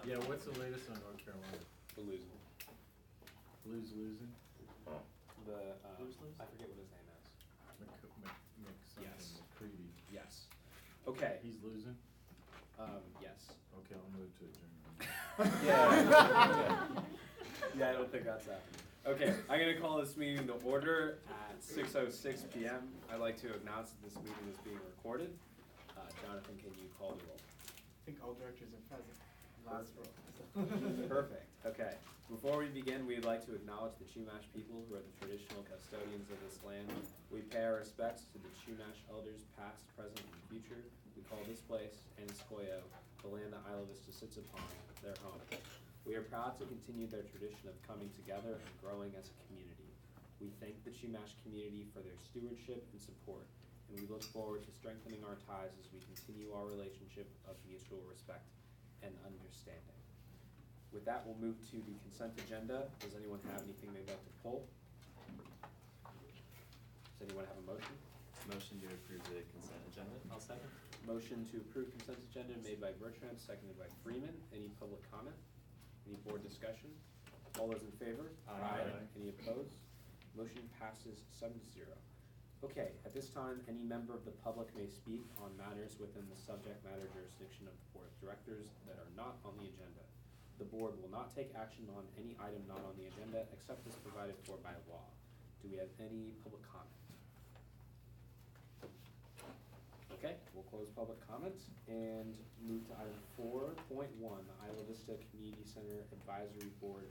Yeah, what's the latest on North Carolina? We're losing. Blues losing? I forget what his name is. Yes. McCready. Yes. Okay. He's losing? Yes. Okay, I'll move to adjourn. Yeah, I don't think that's happening. Okay, I'm going to call this meeting to order at 6:06 p.m. I'd like to announce that this meeting is being recorded. Jonathan, can you call the roll? I think all directors are present. Last roll. Perfect. Okay. Before we begin, we'd like to acknowledge the Chumash people who are the traditional custodians of this land. We pay our respects to the Chumash elders past, present, and future. We call this place, Aniskoyo, the land that Isla Vista sits upon, their home. We are proud to continue their tradition of coming together and growing as a community. We thank the Chumash community for their stewardship and support, and we look forward to strengthening our ties as we continue our relationship of mutual respect and understanding. With that, we'll move to the consent agenda. Does anyone have anything they'd like to pull? Does anyone have a motion? Motion to approve the consent agenda. I'll second. Motion to approve consent agenda made by Bertrand, seconded by Freeman. Any public comment? Any board discussion? All those in favor? Aye. Any opposed? Motion passes 7-0. Okay, at this time, any member of the public may speak on matters within the subject matter jurisdiction of the Board of Directors that are not on the agenda. The board will not take action on any item not on the agenda except as provided for by law. Do we have any public comment? Okay, we'll close public comments and move to item 4.1, the Isla Vista Community Center Advisory Board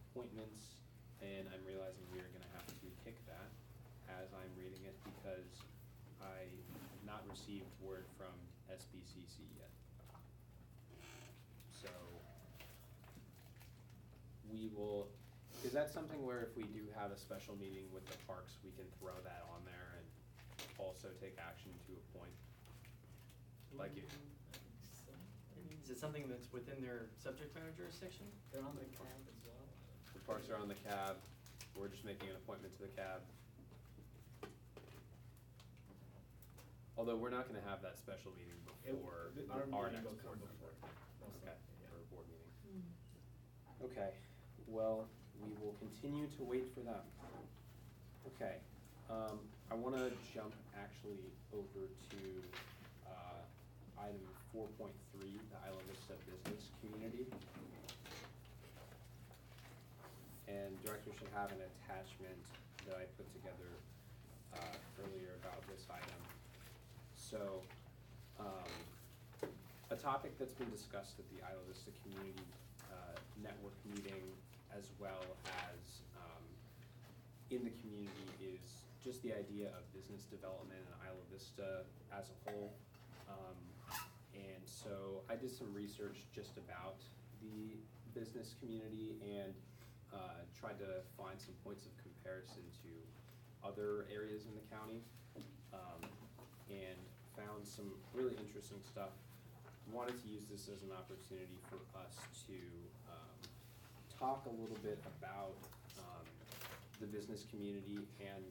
appointments. And I'm realizing we are gonna have to kick that as I'm reading it because I have not received word from SBCC yet. So we will, is that something where if we do have a special meeting with the parks, we can throw that on there and also take action to appoint? Like you. Is it something that's within their subject matter jurisdiction? They're on the cab as well. The parks are on the cab. We're just making an appointment to the cab. Although we're not gonna have that special meeting before our next board meeting. Okay, for a board meeting. Okay, well, we will continue to wait for them. Okay, I wanna jump actually over to, item 4.3, the Isla Vista Business Community. And director should have an attachment that I put together earlier about this item. So, a topic that's been discussed at the Isla Vista Community Network meeting, as well as in the community, is just the idea of business development in Isla Vista as a whole. And so I did some research just about the business community and tried to find some points of comparison to other areas in the county, and found some really interesting stuff. Wanted to use this as an opportunity for us to talk a little bit about the business community and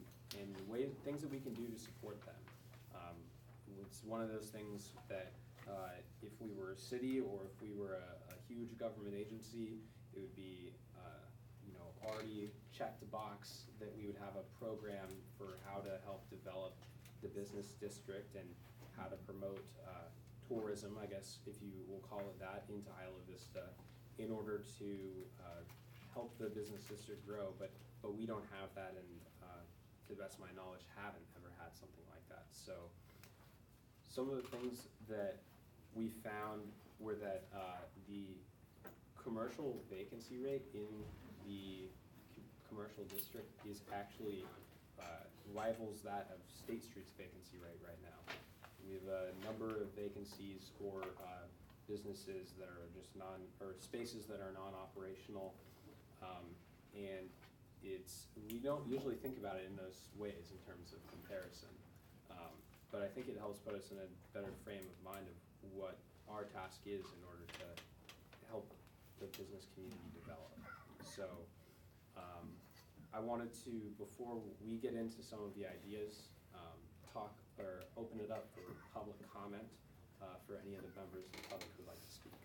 things that we can do to support them. It's one of those things that if we were a city or if we were a huge government agency, it would be already checked a box that we would have a program for how to help develop the business district and how to promote tourism, I guess, if you will call it that, into Isla Vista in order to help the business district grow. But we don't have that, and to the best of my knowledge, haven't ever had something like that. So some of the things that we found were that the commercial vacancy rate in the commercial district is actually rivals that of State Street's vacancy rate right now. We have a number of vacancies for businesses that are just spaces that are non-operational, and we don't usually think about it in those ways in terms of comparison. But I think it helps put us in a better frame of mind of what our task is in order to help the business community develop. So I wanted to, before we get into some of the ideas, open it up for public comment for any of the members of the public who would like to speak.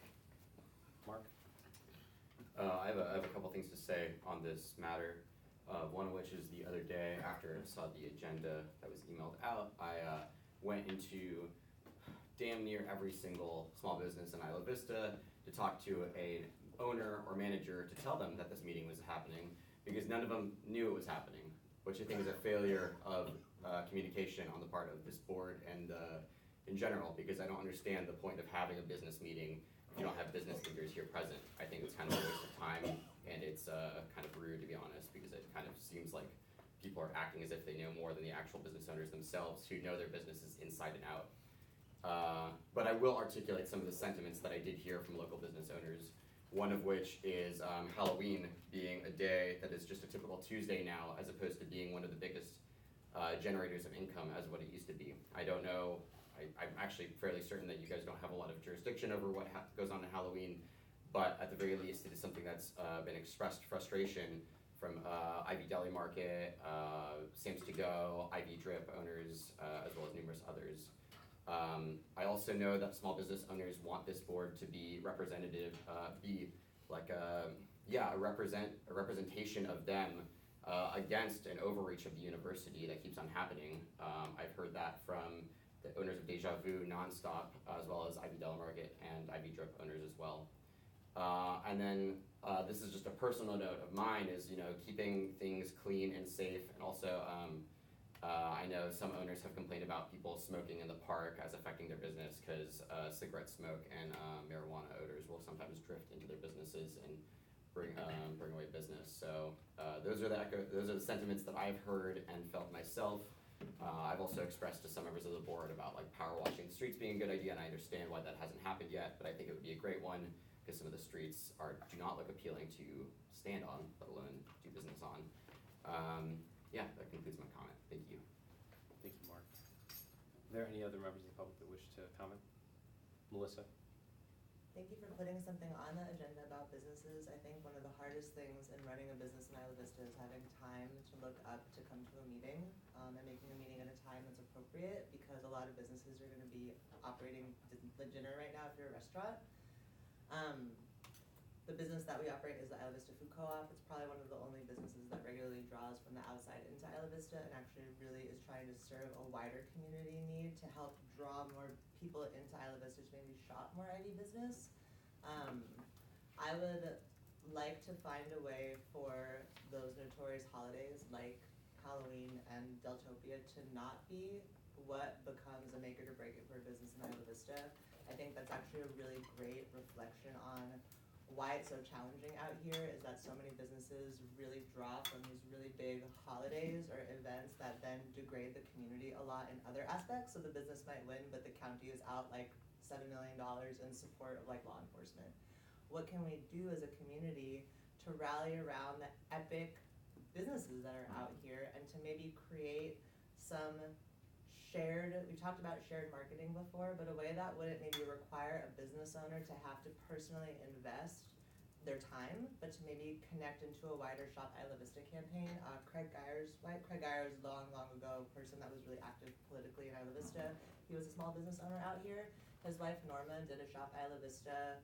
Mark? I have a couple things to say on this matter. One of which is the other day after I saw the agenda that was emailed out, I went into damn near every single small business in Isla Vista to talk to an owner or manager to tell them that this meeting was happening, because none of them knew it was happening, which I think is a failure of communication on the part of this board and in general, because I don't understand the point of having a business meeting if you don't have business leaders here present. I think it's kind of a waste of time, and it's kind of rude, to be honest, because it kind of seems like people are acting as if they know more than the actual business owners themselves, who know their businesses inside and out. But I will articulate some of the sentiments that I did hear from local business owners, one of which is Halloween being a day that is just a typical Tuesday now, as opposed to being one of the biggest generators of income as what it used to be. I don't know, I'm actually fairly certain that you guys don't have a lot of jurisdiction over what goes on Halloween, but at the very least it is something that's been expressed frustration from Ivy Deli Market, Sam's To Go, Ivy Drip owners, as well as numerous others. I also know that small business owners want this board to be representative, be like a representation of them against an overreach of the university that keeps on happening. I've heard that from the owners of Deja Vu Nonstop, as well as Ivy Deli Market and Ivy Drip owners as well. And then this is just a personal note of mine, is keeping things clean and safe, and also I know some owners have complained about people smoking in the park as affecting their business, because cigarette smoke and marijuana odors will sometimes drift into their businesses and bring away business. So those are the sentiments that I've heard and felt myself. I've also expressed to some members of the board about like power washing the streets being a good idea, and I understand why that hasn't happened yet, but I think it would be a great one, because some of the streets do not look appealing to stand on, let alone do business on. Yeah, that concludes my comment. Thank you. Thank you, Mark. Are there any other members of the public that wish to comment? Melissa? Thank you for putting something on the agenda about businesses. I think one of the hardest things in running a business in Isla Vista is having time to look up to come to a meeting, and making a meeting at a time that's appropriate, because a lot of businesses are going to be operating dinner right now if you're a restaurant. The business that we operate is the Isla Vista Food Co-op. It's probably one of the only businesses that regularly draws from the outside into Isla Vista, and actually really is trying to serve a wider community need to help draw more people into Isla Vista to maybe shop more Ivy business. I would like to find a way for those notorious holidays like Halloween and Deltopia to not be what becomes a make it or break it for a business in Isla Vista. I think that's actually a really great reflection on why it's so challenging out here, is that so many businesses really draw from these really big holidays or events that then degrade the community a lot in other aspects. So the business might win, but the county is out like $7 million in support of like law enforcement. What can we do as a community to rally around the epic businesses that are out here, and to maybe create some shared, we talked about shared marketing before, but a way that wouldn't maybe require a business owner to have to personally invest their time, but to maybe connect into a wider Shop Isla Vista campaign. Craig Geyers, long ago person that was really active politically in Isla Vista. He was a small business owner out here. His wife Norma did a Shop Isla Vista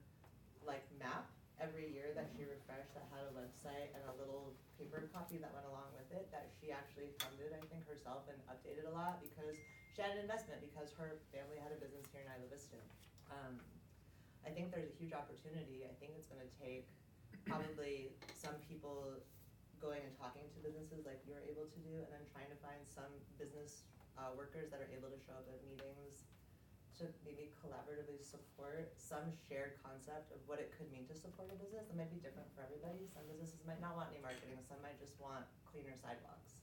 like map every year that she refreshed, that had a website and a little paper copy that went along with it, that she actually funded, I think, herself, and updated a lot because she had an investment, because her family had a business here in Isla Vista. I think there's a huge opportunity. I think it's going to take probably some people going and talking to businesses like you're able to do, and then trying to find some business workers that are able to show up at meetings to maybe collaboratively support some shared concept of what it could mean to support a business. That might be different for everybody. Some businesses might not want any marketing, some might just want cleaner sidewalks.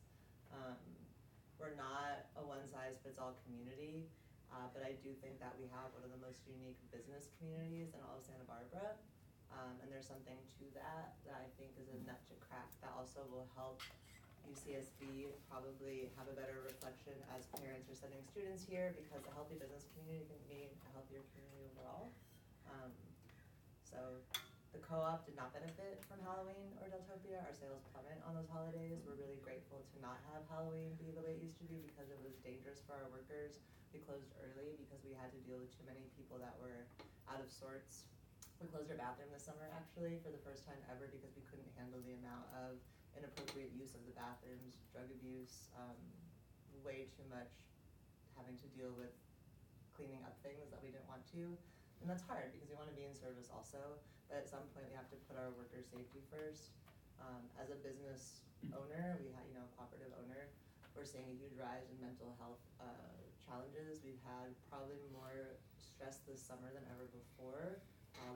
We're not a one-size-fits-all community, but I do think that we have one of the most unique business communities in all of Santa Barbara. And there's something to that I think is a nut to crack, that also will help UCSD probably have a better reflection as parents are sending students here, because a healthy business community can mean a healthier community overall. So the co-op did not benefit from Halloween or Deltopia. Our sales plummet on those holidays. We're really grateful to not have Halloween be the way it used to be, because it was dangerous for our workers. We closed early because we had to deal with too many people that were out of sorts We closed our bathroom this summer actually for the first time ever because we couldn't handle the amount of inappropriate use of the bathrooms, drug abuse, way too much having to deal with cleaning up things that we didn't want to. And that's hard because we want to be in service also, but at some point we have to put our worker safety first. As a business owner, cooperative owner, we're seeing a huge rise in mental health challenges. We've had probably more stress this summer than ever before.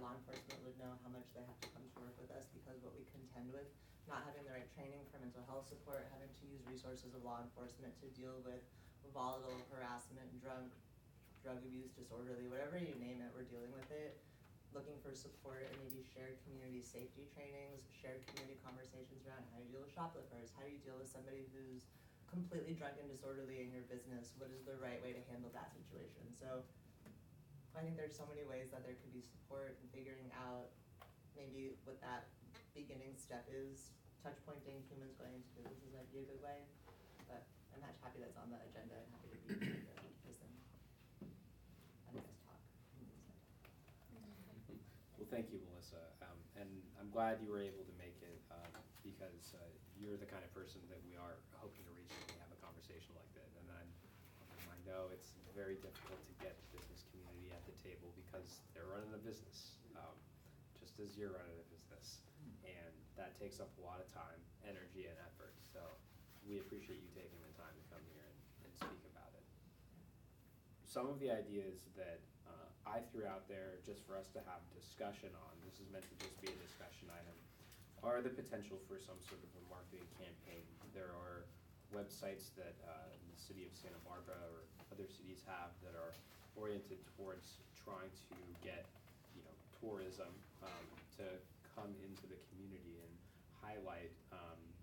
Law enforcement would know how much they have to come to work with us because what we contend with, not having the right training for mental health support, having to use resources of law enforcement to deal with volatile harassment, drug abuse, disorderly, whatever you name it, we're dealing with it. Looking for support and maybe shared community safety trainings, shared community conversations around how you deal with shoplifters, how do you deal with somebody who's completely drunk and disorderly in your business, what is the right way to handle that situation. So I think there's so many ways that there could be support and figuring out maybe what that beginning step is. Touch pointing humans going into businesses might be a good way, but I'm happy that's on the agenda and happy to be here to listen. I think that's talk. Well, thank you, Melissa, and I'm glad you were able to make it because you're the kind of person that we are hoping to reach when we have a conversation like that. And I know it's very difficult to get the business community at the table because they're running a business, just as you're running a business, and that takes up a lot of time, energy, and effort. So we appreciate you taking the time to come here and speak about it. Some of the ideas that I threw out there just for us to have discussion on, this is meant to just be a discussion item, are the potential for some sort of a marketing campaign. There are websites that the city of Santa Barbara or other cities have that are oriented towards trying to get tourism to come into the community and highlight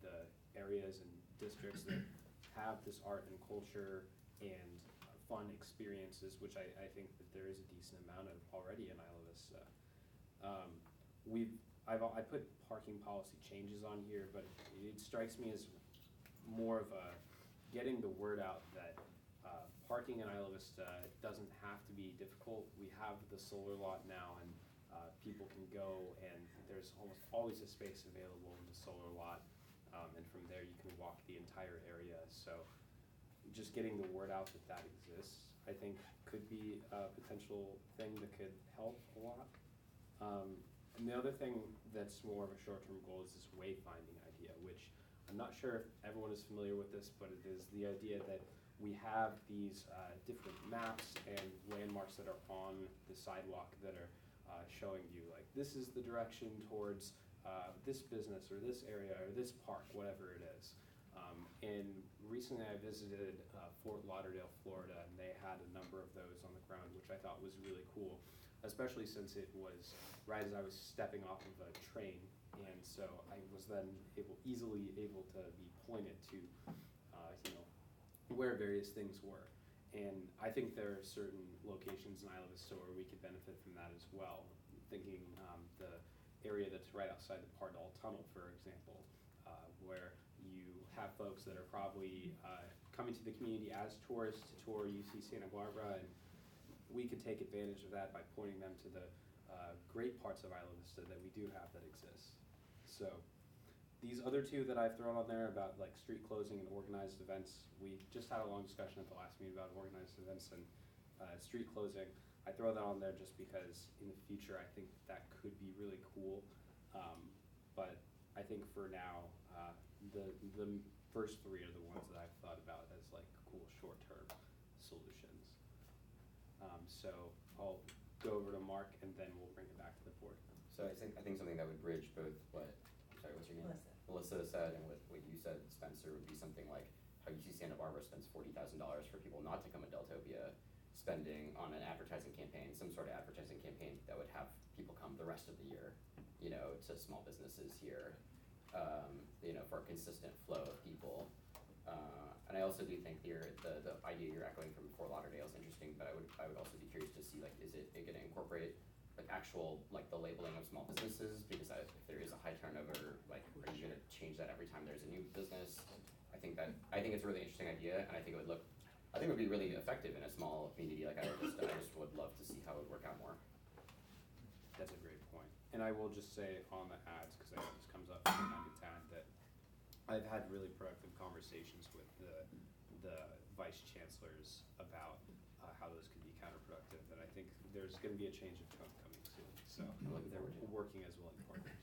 the areas and districts that have this art and culture and fun experiences, which I think that there is a decent amount of already in Isla Vista. I put parking policy changes on here, but it strikes me as more of a getting the word out that parking in Isla Vista doesn't have to be difficult. We have the solar lot now, and people can go, and there's almost always a space available in the solar lot, and from there you can walk the entire area. So just getting the word out that that exists, I think, could be a potential thing that could help a lot. And the other thing that's more of a short-term goal is this wayfinding idea, which I'm not sure if everyone is familiar with this, but it is the idea that we have these different maps and landmarks that are on the sidewalk that are showing you, like, this is the direction towards this business or this area or this park, whatever it is. And recently I visited Fort Lauderdale, Florida, and they had a number of those on the ground, which I thought was really cool, especially since it was right as I was stepping off of a train, and so I was then easily able to be pointed to, where various things were. And I think there are certain locations in Isla Vista where we could benefit from that as well. Thinking the area that's right outside the Pardal Tunnel, for example, where you have folks that are probably coming to the community as tourists to tour UC Santa Barbara, and we could take advantage of that by pointing them to the great parts of Isla Vista that we do have that exists. So these other two that I've thrown on there about like street closing and organized events, we just had a long discussion at the last meeting about organized events and street closing. I throw that on there just because in the future I think that could be really cool. But I think for now, the first three are the ones that I've thought about as like cool short-term solutions. So I'll go over to Mark and then we'll bring it back to the board. So I think something that would bridge both what, sorry, what's your name? Melissa said, and what you said, Spencer, would be something like how UC Santa Barbara spends $40,000 for people not to come to Deltopia, spending on an advertising campaign, some sort of advertising campaign that would have people come the rest of the year, to small businesses here, for a consistent flow of people. And I also do think the idea you're echoing from Fort Lauderdale is interesting, but I would also be curious to see, like, is it gonna incorporate like actual, like, the labeling of small businesses, because if there is a high turnover, like, are you gonna change that every time there's a new business? I think it's a really interesting idea, and I think it would be really effective in a small community like I just would love to see how it would work out more. That's a great point. And I will just say on the ads, because I know this comes up from time to time, that I've had really productive conversations with the vice chancellors about how those could be counterproductive, and I think there's gonna be a change of tone coming soon, so I'm looking they're forward to it. working as willing partners.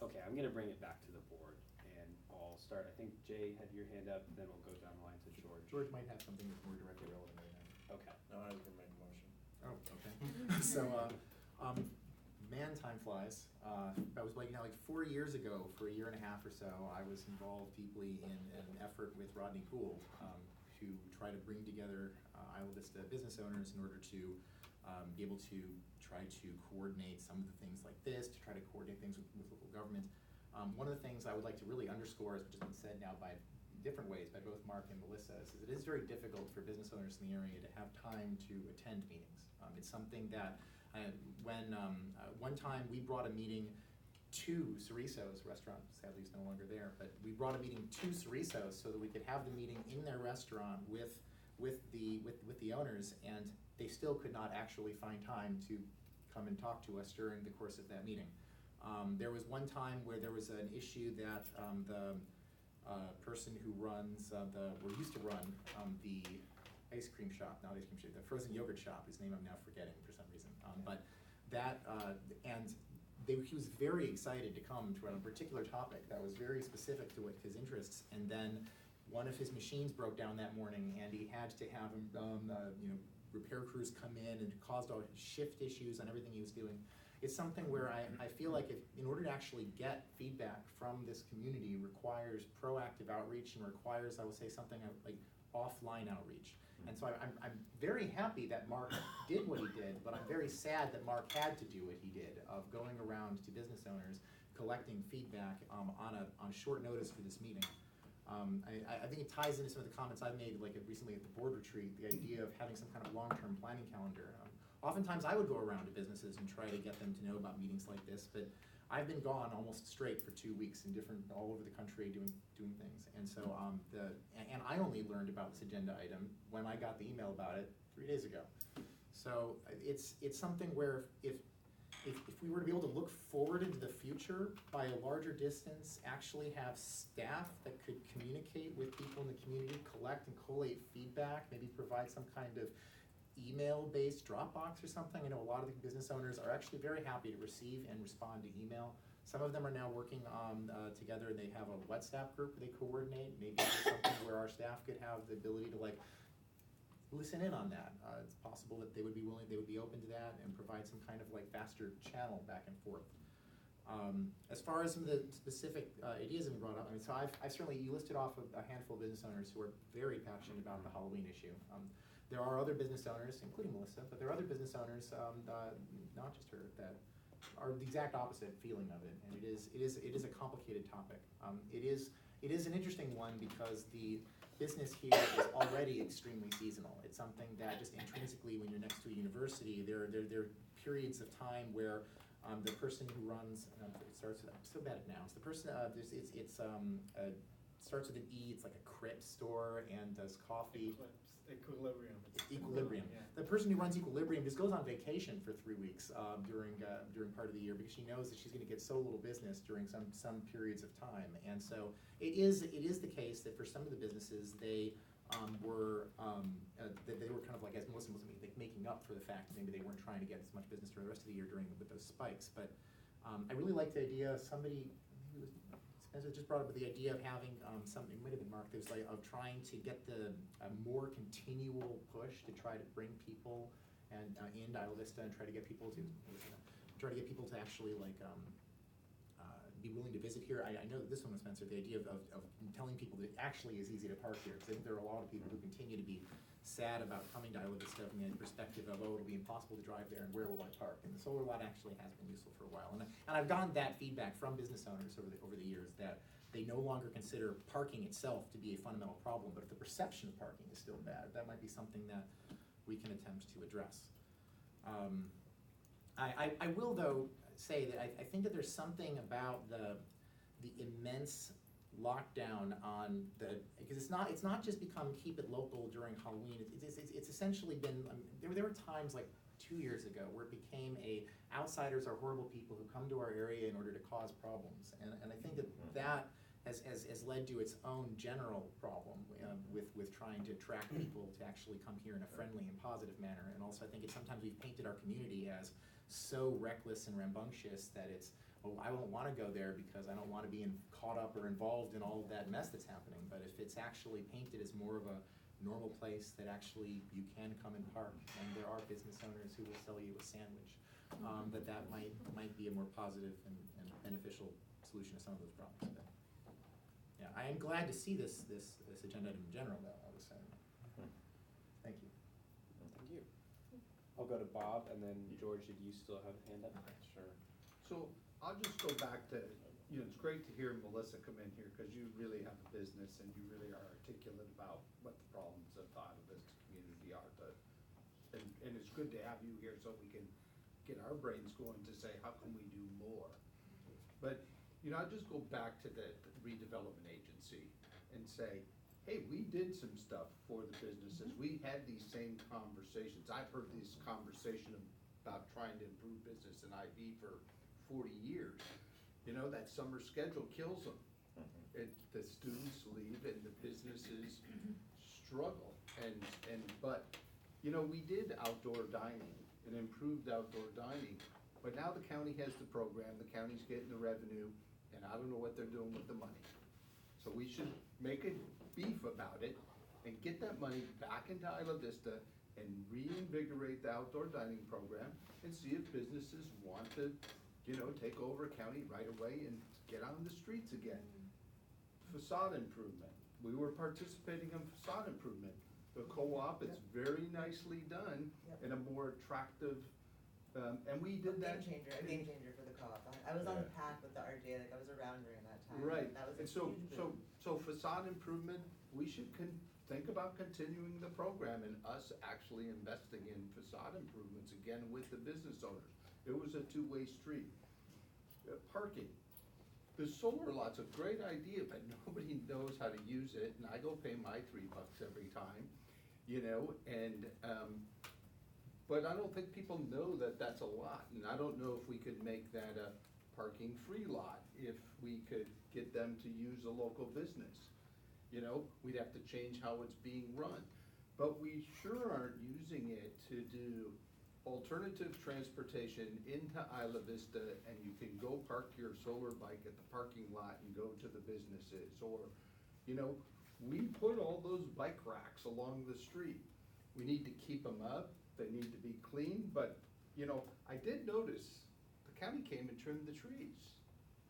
Okay, I'm gonna bring it back to the board, and I'll start, I think Jay had your hand up, then we'll go down the line to George. George might have something that's more directly relevant right now. Okay. No, I was gonna make a motion. Oh, okay. So, man, time flies. I was like 4 years ago, for a year and a half or so, I was involved deeply in an effort with Rodney Gould to try to bring together Isla Vista business owners in order to be able to try to coordinate some of the things like this, to try to coordinate things with local government. One of the things I would like to really underscore, which has been said now by different ways by both Mark and Melissa, is it is very difficult for business owners in the area to have time to attend meetings. It's something that when one time we brought a meeting to Cerritos restaurant, sadly it's no longer there, but we brought a meeting to Cerritos so that we could have the meeting in their restaurant with the owners, and they still could not actually find time to come and talk to us during the course of that meeting. There was one time where there was an issue that the person who runs used to run the ice cream shop, not ice cream shop, the frozen yogurt shop, whose name I'm now forgetting for some reason. But that, he was very excited to come to a particular topic that was very specific to his interests, and then one of his machines broke down that morning, and he had to have repair crews come in, and it caused all shift issues on everything he was doing. It's something where I feel like in order to actually get feedback from this community requires proactive outreach and requires, I would say, something like offline outreach. And so I'm very happy that Mark did what he did, but I'm very sad that Mark had to do what he did, of going around to business owners, collecting feedback on a short notice for this meeting. I think it ties into some of the comments I've made, like recently at the board retreat, the idea of having some kind of long-term planning calendar. Oftentimes I would go around to businesses and try to get them to know about meetings like this, but I've been gone almost straight for 2 weeks all over the country doing things. And so and I only learned about this agenda item when I got the email about it 3 days ago. So it's something where if we were to be able to look forward into the future by a larger distance, actually have staff that could communicate with people in the community, collect and collate feedback, maybe provide some kind of email-based Dropbox or something. I know a lot of the business owners are actually very happy to receive and respond to email. Some of them are now working together, and they have a WhatsApp group where they coordinate. Maybe there's something where our staff could have the ability to listen in on that. It's possible that they would be open to that and provide some kind of faster channel back and forth. As far as some of the specific ideas that have been brought up, I mean, so I've certainly, you listed off a handful of business owners who are very passionate about the Halloween issue. There are other business owners, including Melissa, but there are other business owners, not just her, that are the exact opposite feeling of it, and it is a complicated topic. It is an interesting one because the business here is already extremely seasonal. It's something that just intrinsically, when you're next to a university, there are periods of time where the person who runs, it starts with, I'm so bad at names. The person, starts with an E. It's like a crepe store and does coffee. Equilibrium. Equilibrium. Yeah. The person who runs Equilibrium just goes on vacation for 3 weeks during part of the year, because she knows that she's going to get so little business during some periods of time. And so it is the case that for some of the businesses, they were kind of like, as Melissa was making up for the fact that maybe they weren't trying to get as much business during the rest of the year with those spikes. But I really like the idea. Spencer just brought up the idea of having something, it might have been Mark, of trying to get a more continual push to try to bring people into Isla Vista and try to get people to actually be willing to visit here. I know this one was Spencer, the idea of telling people that it actually is easy to park here, because I think there are a lot of people who continue to be sad about coming to Isla Vista from the perspective of, it'll be impossible to drive there, and where will I park? And the solar lot actually has been useful for a while. And I've gotten that feedback from business owners over the years, that they no longer consider parking itself to be a fundamental problem, but if the perception of parking is still bad, that might be something that we can attempt to address. I will, though, say that I think that there's something about the immense lockdown on because it's not just become keep it local during Halloween. It's essentially been, there were times like 2 years ago, where it became outsiders are horrible people who come to our area in order to cause problems. And I think that has led to its own general problem with trying to attract people to actually come here in a friendly and positive manner. And also I think sometimes we've painted our community as so reckless and rambunctious that it's, well, I won't want to go there because I don't want to be caught up or involved in all of that mess that's happening. But if it's actually painted as more of a normal place that actually you can come and park, and there are business owners who will sell you a sandwich, that might be a more positive and beneficial solution to some of those problems. But, yeah, I am glad to see this agenda item in general, though, I was saying. Thank you. Thank you. I'll go to Bob, and then George, did you still have a hand up? Sure. So I'll just go back to, it's great to hear Melissa come in here because you really have a business and you really are articulate about what the problems of the Isla Vista community are. And it's good to have you here so we can get our brains going to say, how can we do more? But, I'll just go back to the redevelopment agency and say, hey, we did some stuff for the businesses. We had these same conversations. I've heard this conversation about trying to improve business in IV for 40 years. That summer schedule kills them. The students leave and the businesses struggle. But we did outdoor dining and improved outdoor dining. But now the county has the program, the county's getting the revenue, and I don't know what they're doing with the money. So we should make a beef about it and get that money back into Isla Vista and reinvigorate the outdoor dining program and see if businesses want to, take over county right away and get on the streets again. Facade improvement. We were participating in facade improvement. The co-op is very nicely done in a more attractive, and we did that. A game changer for the co-op. I was on the path with the RJ, I was around during that time. Right, That was a and so huge boom. facade improvement, we should think about continuing the program and us actually investing in facade improvements again with the business owners. It was a two-way street. Parking. The solar lot's a great idea, but nobody knows how to use it, and I go pay my $3 every time, but I don't think people know that that's a lot, and I don't know if we could make that a parking-free lot, if we could get them to use a local business. We'd have to change how it's being run, but we sure aren't using it to do alternative transportation into Isla Vista, and you can go park your solar bike at the parking lot and go to the businesses, or, we put all those bike racks along the street. We need to keep them up, they need to be clean, but, I did notice, the county came and trimmed the trees.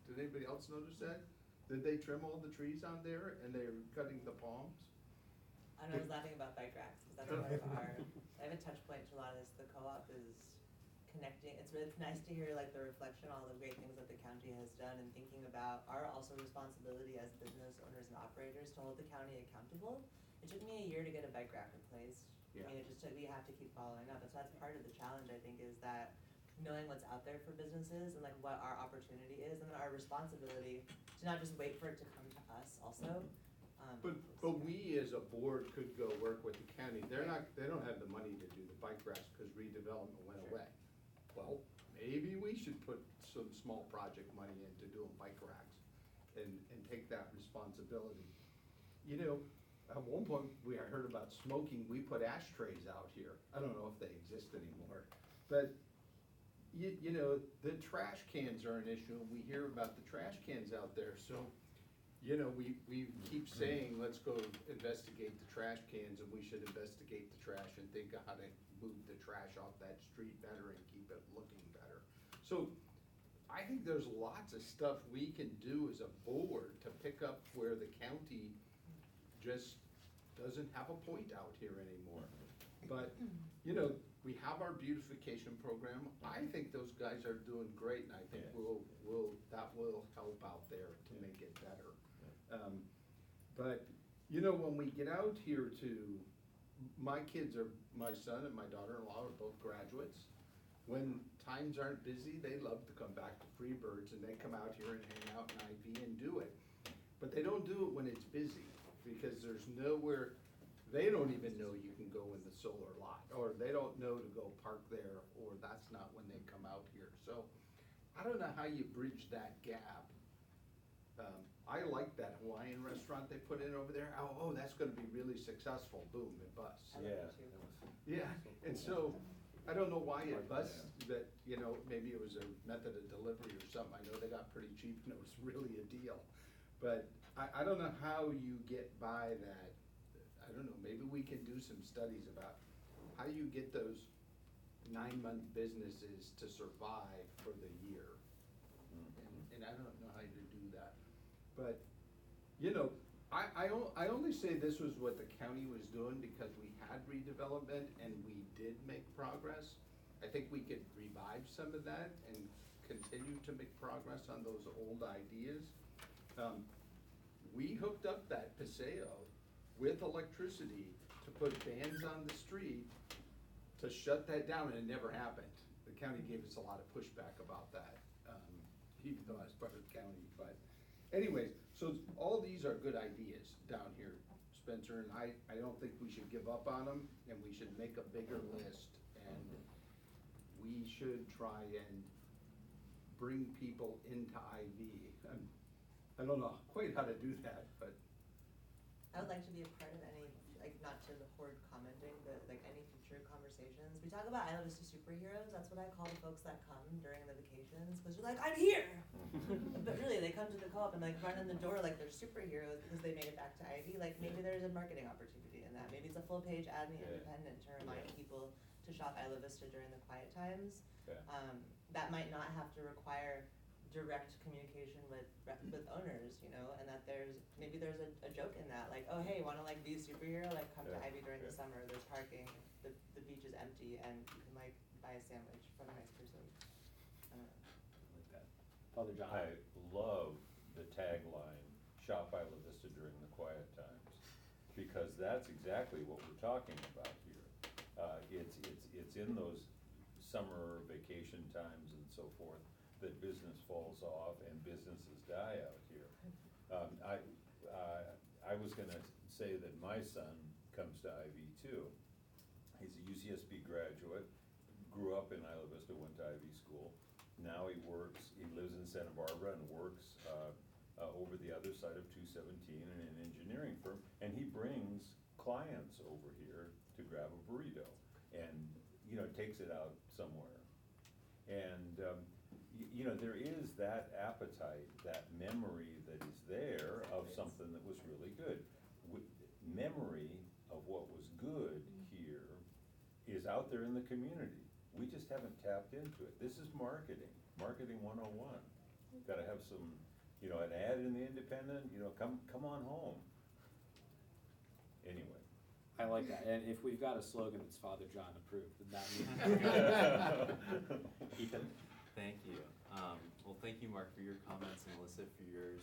Did anybody else notice that? Did they trim all the trees on there, and they're cutting the palms? I was laughing about bike racks, because that's part of our, I have a touch point to a lot of this, the co-op is connecting, it's nice to hear like the reflection, all the great things that the county has done, and thinking about our also responsibility as business owners and operators to hold the county accountable. It took me a year to get a bike rack replaced. Yeah. I mean, we have to keep following up, and so that's part of the challenge, I think, is that knowing what's out there for businesses and like what our opportunity is, and then our responsibility to not just wait for it to come to us also. But we as a board could go work with the county. They don't have the money to do the bike racks because redevelopment went away. Well, maybe we should put some small project money into doing bike racks and take that responsibility. At one point, I heard about smoking, we put ashtrays out here. I don't know if they exist anymore, but the trash cans are an issue, and we hear about the trash cans out there, so, we keep saying, let's go investigate the trash cans, and we should investigate the trash and think of how to move the trash off that street better and keep it looking better. So, I think there's lots of stuff we can do as a board to pick up where the county just doesn't have a point out here anymore. But, we have our beautification program. I think those guys are doing great, and I think that will help out there to make it better. But, when we get out here to, my son and my daughter-in-law are both graduates. When times aren't busy, they love to come back to Freebirds, and they come out here and hang out in IV and do it. But they don't do it when it's busy, because there's nowhere they don't even know you can go in the solar lot, or they don't know to go park there, or that's not when they come out here. So I don't know how you bridge that gap. I like that Hawaiian restaurant they put in over there. Oh, that's gonna be really successful. Boom, it busts. I love Yeah. it too. Yeah, and so, I don't know why it busts, that, you know, maybe it was a method of delivery or something. I know they got pretty cheap and it was really a deal. But I don't know how you get by that. I don't know, maybe we can do some studies about how you get those 9-month businesses to survive for the year. And I don't know how to do that. But, you know, I only say this was what the county was doing because we had redevelopment and we did make progress. I think we could revive some of that and continue to make progress on those old ideas. We hooked up that Paseo with electricity to put bans on the street to shut that down, and it never happened. The county gave us a lot of pushback about that, even though I was part of the county, but anyways, so all these are good ideas down here, Spencer, and I don't think we should give up on them, and we should make a bigger list, and we should try and bring people into IV. I don't know quite how to do that, but. I would like to be a part of any, like, not to hoard commenting, but like any future conversations. We talk about Isla Vista superheroes, that's what I call the folks that come during the vacations, because they're like, I'm here! But really, they come to the co-op and like run in the door like they're superheroes because they made it back to Ivy. Like maybe there's a marketing opportunity in that. Maybe it's a full page ad in the Independent to remind people to shop Isla Vista during the quiet times. That might not have to require direct communication with owners, you know, and that maybe there's a joke in that, like, oh hey, wanna like be a superhero, like come to Ivy during the summer, there's parking, the beach is empty, and you can like buy a sandwich from a nice person. I don't know. I like that. Father John? I love the tagline, shop Isla Vista during the quiet times, because that's exactly what we're talking about here. It's in those summer vacation times and so forth that business falls off and businesses die out here. I was gonna say that my son comes to IV too. He's a UCSB graduate, grew up in Isla Vista, went to IV school. Now he lives in Santa Barbara and works over the other side of 217 in an engineering firm, and he brings clients over here to grab a burrito and, you know, takes it out somewhere. And you know, there is that appetite, that memory that is there of something that was really good. Memory of what was good here is out there in the community. We just haven't tapped into it. This is marketing 101. Gotta have some, you know, an ad in the Independent, you know, come on home. Anyway. I like that, and if we've got a slogan that's Father John approved, then that means. Ethan? Thank you. Well, thank you, Mark, for your comments, and Melissa for yours.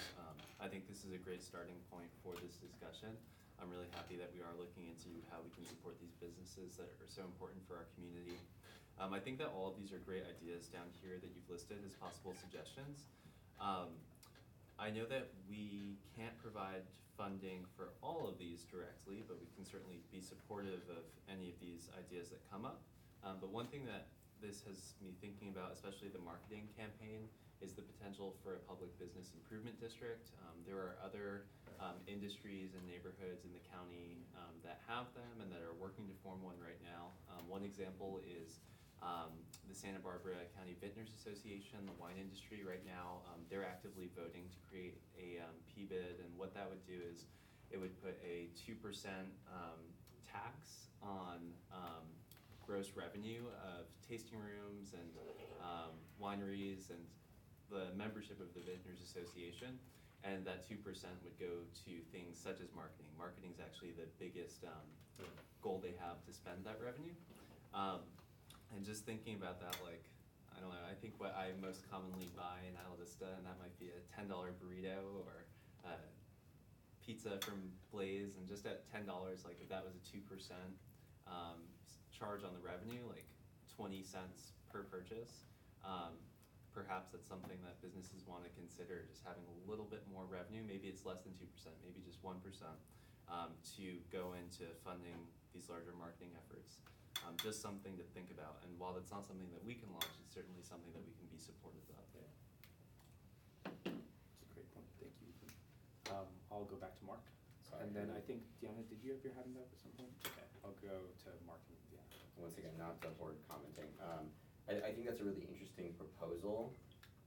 I think this is a great starting point for this discussion. I'm really happy that we are looking into how we can support these businesses that are so important for our community. I think that all of these are great ideas down here that you've listed as possible suggestions. I know that we can't provide funding for all of these directly, but we can certainly be supportive of any of these ideas that come up. But one thing that this has me thinking about, especially the marketing campaign, is the potential for a public business improvement district. There are other industries and neighborhoods in the county that have them and that are working to form one right now. One example is the Santa Barbara County Vintners Association, the wine industry right now. They're actively voting to create a PBID, and what that would do is it would put a 2% tax on gross revenue of tasting rooms and wineries and the membership of the Vintners Association, and that 2% would go to things such as marketing. Marketing is actually the biggest goal they have to spend that revenue. And just thinking about that, like, I don't know, I think what I most commonly buy in Isla Vista, and that might be a $10 burrito or pizza from Blaze, and just at $10, like if that was a 2% charge on the revenue, like 20 cents per purchase, perhaps that's something that businesses want to consider, just having a little bit more revenue. Maybe it's less than 2%, maybe just 1%. to go into funding these larger marketing efforts. Just something to think about, and while that's not something that we can launch, it's certainly something that we can be supportive of. It's a great point, thank you, Ethan. I'll go back to Mark. Sorry. And then I think, Deanna, did you have your hand up at some point? Okay, I'll go to Mark and Deanna. Once again, not the board commenting. I think that's a really interesting proposal,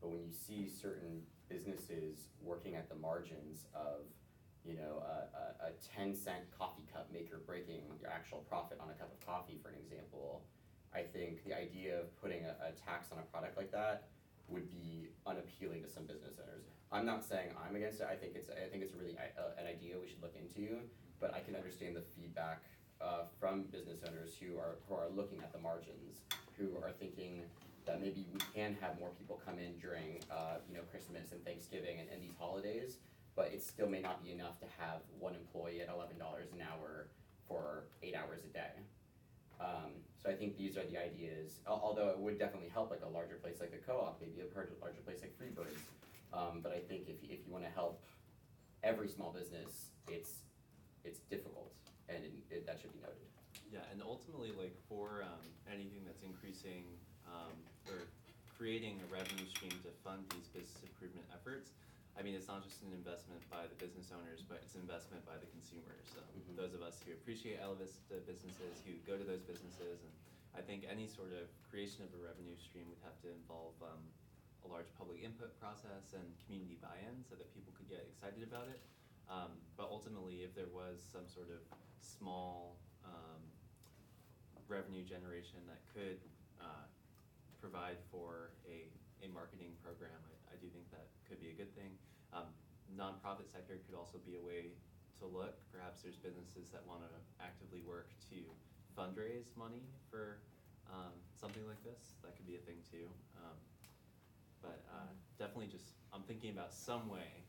but when you see certain businesses working at the margins of, you know, a 10-cent coffee cup maker breaking your actual profit on a cup of coffee, for an example, I think the idea of putting a tax on a product like that would be unappealing to some business owners. I'm not saying I'm against it. I think it's really an idea we should look into, but I can understand the feedback from business owners who are looking at the margins, who are thinking that maybe we can have more people come in during you know, Christmas and Thanksgiving and these holidays, but it still may not be enough to have one employee at $11 an hour for 8 hours a day. So I think these are the ideas, although it would definitely help like a larger place like the Co-op, maybe a larger place like Freebirds. But I think if you want to help every small business, it's difficult, and that should be noted. Yeah, and ultimately, like for anything that's increasing or creating a revenue stream to fund these business improvement efforts, I mean, it's not just an investment by the business owners, but it's an investment by the consumers. Those of us who appreciate Isla Vista businesses, who go to those businesses, and I think any sort of creation of a revenue stream would have to involve a large public input process and community buy-in so that people could get excited about it. But ultimately, if there was some sort of small revenue generation that could provide for a marketing program, I do think that could be a good thing. Nonprofit sector could also be a way to look. Perhaps there's businesses that want to actively work to fundraise money for something like this. That could be a thing too. But definitely just, I'm thinking about some way,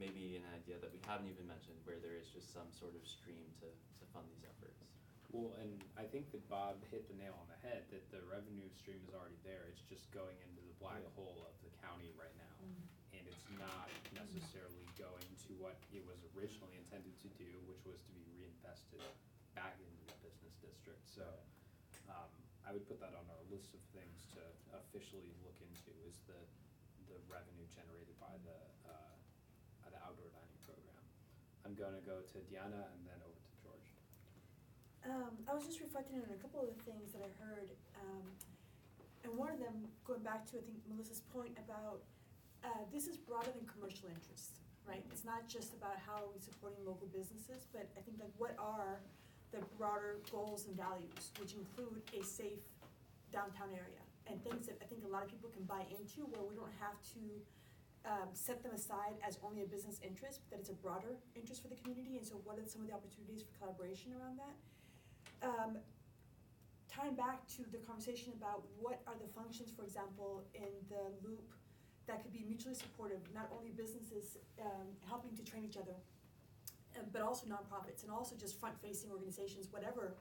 maybe an idea that we haven't even mentioned, where there is just some sort of stream to fund these efforts. Well, and I think that Bob hit the nail on the head, that the revenue stream is already there. It's just going into the black hole of the county right now. And it's not necessarily going to what it was originally intended to do, which was to be reinvested back into the business district. So I would put that on our list of things to officially look into, is the revenue generated by the outdoor dining program. I'm gonna go to Deanna and then over to George. I was just reflecting on a couple of the things that I heard, and one of them, going back to I think Melissa's point about this is broader than commercial interests, right? It's not just about how are we supporting local businesses, but I think like what are the broader goals and values, which include a safe downtown area and things that I think a lot of people can buy into, where we don't have to set them aside as only a business interest, but that it's a broader interest for the community. And so what are some of the opportunities for collaboration around that? Tying back to the conversation about what are the functions, for example, in the loop that could be mutually supportive, not only businesses helping to train each other, but also nonprofits and also just front-facing organizations, whatever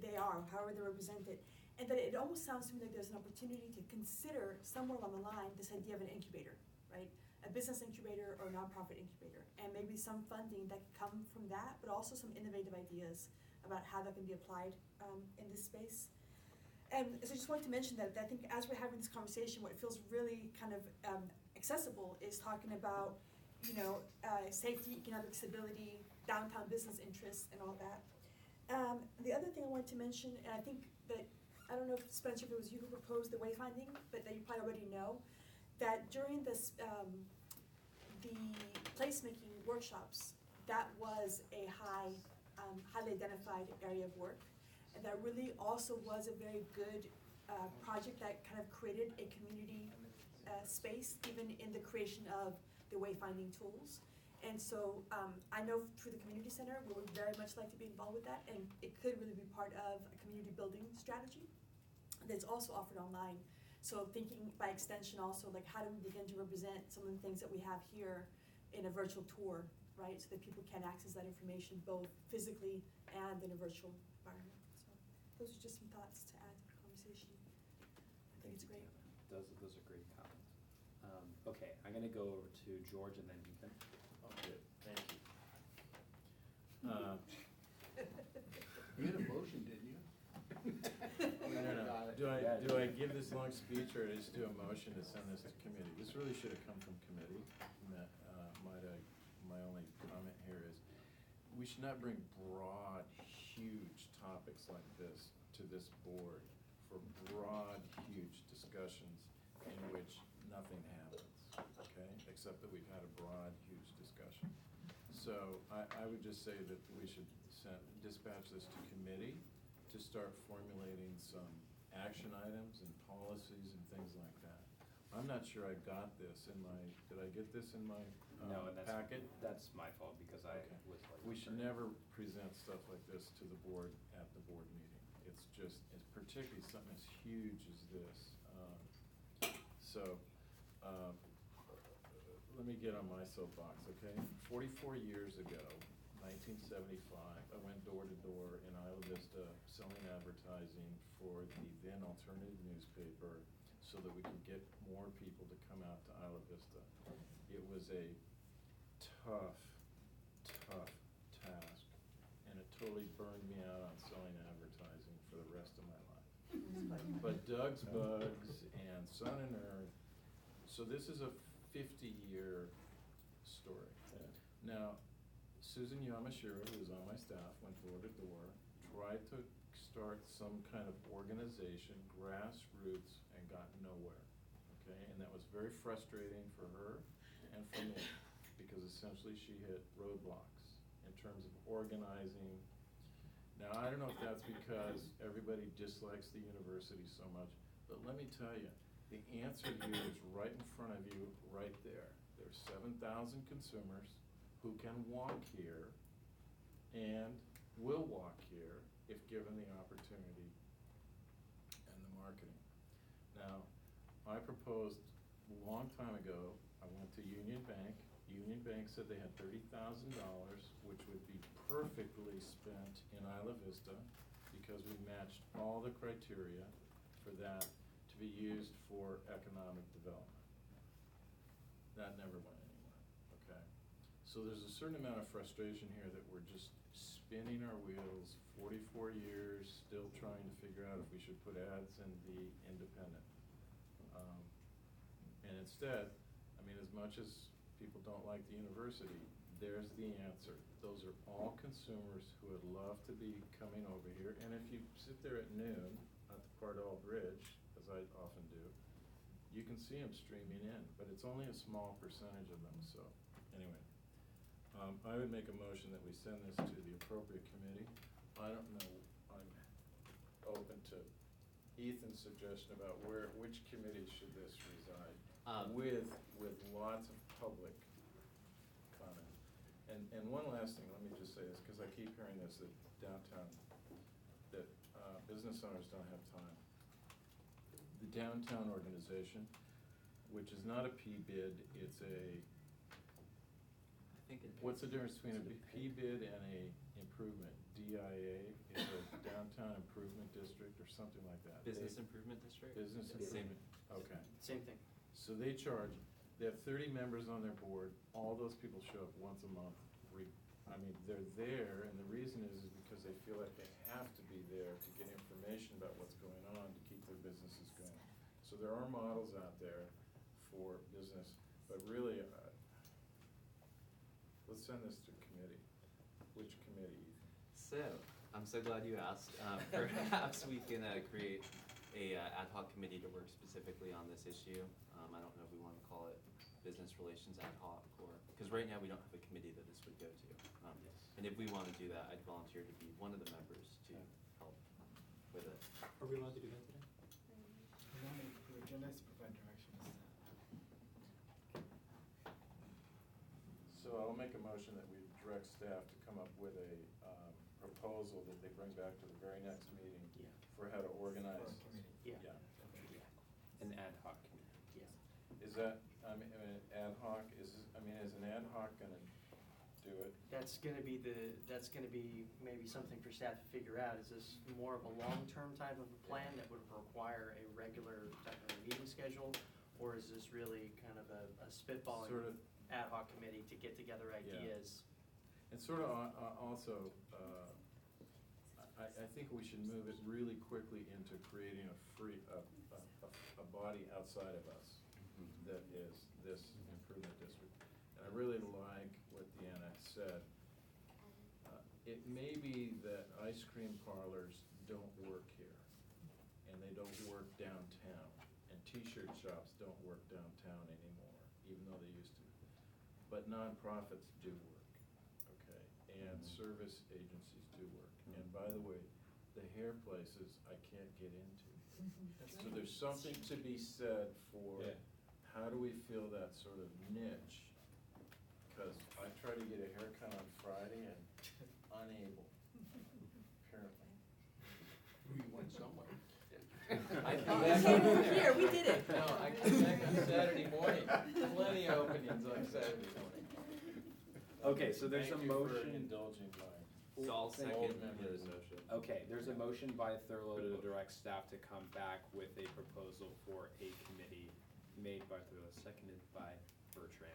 they are, however they're represented. And that it almost sounds to me like there's an opportunity to consider somewhere along the line this idea of an incubator, right? A business incubator or a nonprofit incubator. And maybe some funding that could come from that, but also some innovative ideas about how that can be applied in this space. And so I just wanted to mention that I think as we're having this conversation, what feels really kind of accessible is talking about, you know, safety, economic stability, downtown business interests, and all that. The other thing I wanted to mention, and I think that, I don't know if Spencer, if it was you who proposed the wayfinding, but that you probably already know, that during this, the placemaking workshops, that was a highly identified area of work. And that really also was a very good project that kind of created a community space, even in the creation of the wayfinding tools. And so I know through the community center, we would very much like to be involved with that, and it could really be part of a community building strategy that's also offered online. So thinking by extension also, like how do we begin to represent some of the things that we have here in a virtual tour, right? So that people can access that information both physically and in a virtual environment. So those are just some thoughts to add to the conversation. I think it's great. Those are great comments. Okay, I'm gonna go over to George and then Ethan. Okay, thank you. You had a motion, didn't you? I don't know, do I give this long speech or just do a motion to send this to committee? This really should have come from committee. My only comment here is, we should not bring broad, huge topics like this to this board for broad, huge discussions in which nothing happens, okay? Except that we've had a broad, huge discussion. So I would just say that we should dispatch this to committee to start formulating some action items and policies and things like that. I'm not sure I got this in my, did I get this in my No, and packet? that's my fault, because I Okay. was like. We should never present stuff like this to the board at the board meeting. It's particularly something as huge as this. Let me get on my soapbox, okay? 44 years ago, 1975, I went door to door in Isla Vista selling advertising for the then alternative newspaper so that we could get more people to come out to Isla Vista. It was a tough task, and it totally burned me out on selling advertising for the rest of my life. But Doug's Bugs and Sun and Earth, so this is a 50-year story. Now, Susan Yamashiro, who was on my staff, went door to door, tried to start some kind of organization, grassroots, and got nowhere, okay? And that was very frustrating for her and for me, because essentially she hit roadblocks in terms of organizing. Now, I don't know if that's because everybody dislikes the university so much, but let me tell you, the answer here is right in front of you, right there. There's 7,000 consumers who can walk here and will walk here if given the opportunity and the marketing. Now, I proposed a long time ago, I went to Union Bank. Union Bank said they had $30,000, which would be perfectly spent in Isla Vista because we matched all the criteria for that to be used for economic development. That never went anywhere, okay? So there's a certain amount of frustration here that we're just spinning our wheels 44 years, still trying to figure out if we should put ads in the Independent. And instead, I mean, as much as people don't like the university, there's the answer. Those are all consumers who would love to be coming over here. And if you sit there at noon at the Pardall Bridge, as I often do, you can see them streaming in, but it's only a small percentage of them, so anyway. I would make a motion that we send this to the appropriate committee. I don't know, I'm open to Ethan's suggestion about which committee should this reside, with lots of public comment. And one last thing, let me just say this, because I keep hearing this, that downtown, that business owners don't have time. The downtown organization, which is not a P-bid, it's a, what's the difference between a P-bid and a improvement? DIA is a downtown improvement district or something like that. Business improvement district? Business Same. improvement, okay. Same thing. So they charge, they have 30 members on their board, all those people show up once a month. I mean, they're there, and the reason is because they feel like they have to be there to get information about what's going on to keep their businesses going. So there are models out there for business, but really, let's send this to committee. Which committee? So, I'm so glad you asked. Perhaps we can create a ad hoc committee to work specifically on this issue. I don't know if we want to call it business relations ad hoc, or, because right now we don't have a committee that this would go to. And if we want to do that, I'd volunteer to be one of the members to help with it. Are we allowed to do that today? Journalists provide directions. So I'll make a motion that we direct staff to come up with a proposal that they bring back to the very next meeting for how to organize. For a committee. An ad hoc committee. Is that, ad hoc, is an ad hoc gonna do it? That's gonna be maybe something for staff to figure out. Is this more of a long-term type of a plan that would require a regular type of a meeting schedule? Or is this really kind of a spitballing Sort of. ad hoc committee to get together ideas? And sort of also, I think we should move it really quickly into creating a body outside of us that is this improvement district. And I really like what Deanna said. It may be that ice cream parlors don't work here, and they don't work downtown, and t-shirt shops don't work downtown anymore, even though they used to. But nonprofits do work, okay, and service agencies do work. And by the way, the hair places I can't get into. So there's something to be said for Yeah. how do we fill that sort of niche? Because I tried to get a haircut on Friday and unable, apparently. We went somewhere. I Oh, came we back came on- over here, we did it. No, I came back on Saturday morning, plenty of openings on Saturday morning. Okay, so there's a Thank you for motion. indulging my So I'll Thank second you. the motion. Okay, there's a motion by Thurlow to direct staff to come back with a proposal for a committee made by Thurlow, seconded by Bertrand.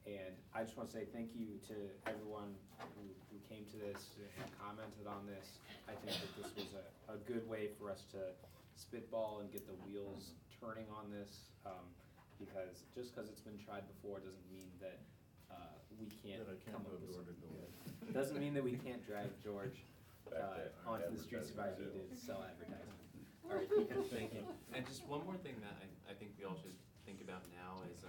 And I just wanna say thank you to everyone who came to this and commented on this. I think that this was a good way for us to spitball and get the wheels turning on this. Because just cause it's been tried before doesn't mean that, we can't That I can't come up go with door to something. door. Doesn't mean that we can't drag George Back to onto the streets of IV advertising to sell advertising. All right, Thank you. And just one more thing that I think we all should think about now is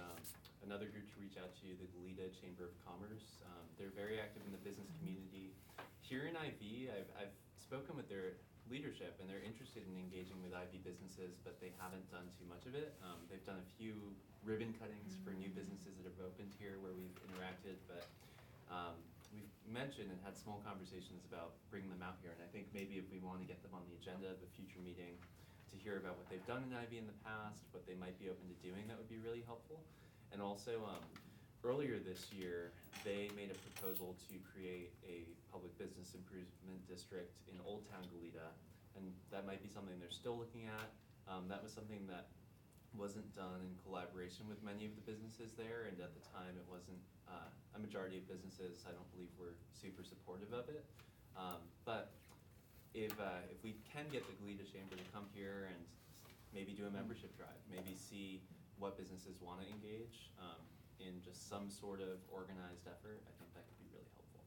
another group to reach out to, the Goleta Chamber of Commerce. They're very active in the business community. Here in IV, I've spoken with their leadership, and they're interested in engaging with IV businesses, but they haven't done too much of it. They've done a few ribbon cuttings for new businesses that have opened here where we've interacted, but we've mentioned and had small conversations about bringing them out here, and I think maybe if we want to get them on the agenda of a future meeting to hear about what they've done in IV in the past, what they might be open to doing, that would be really helpful. And also, earlier this year, they made a proposal to create a public business improvement district in Old Town Goleta, and that might be something they're still looking at. That was something that wasn't done in collaboration with many of the businesses there, and at the time, it wasn't, a majority of businesses, I don't believe, were super supportive of it. But if we can get the Goleta Chamber to come here and maybe do a membership drive, maybe see what businesses want to engage in just some sort of organized effort, I think that could be really helpful.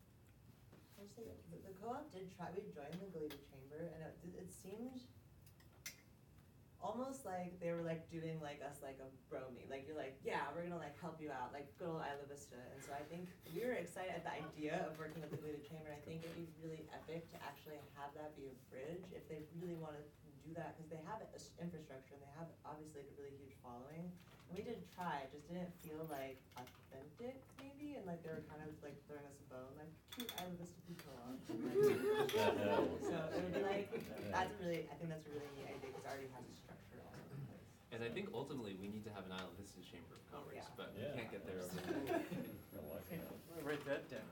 Actually, the co-op did try, we joined the Goleta Chamber, and it seemed almost like they were like doing like us like a bro me, like you're like, yeah, we're gonna like help you out, like good old Isla Vista. And so I think we were excited at the idea of working with the Goleta Chamber. I think it'd be really epic to actually have that be a bridge if they really want to do that, because they have infrastructure and they have obviously a really huge following. And we did try, it just didn't feel like authentic maybe, and like they were kind of like throwing us a bone, like cute Isla Vista Food Co-op. So it would be like, that's a really, I think that's a really neat idea, because it already has a structure all in place. And I think ultimately, we need to have an Isla Vista Chamber of Commerce, Yeah. but we Yeah. can't get there over I like Okay, that. we'll write that down.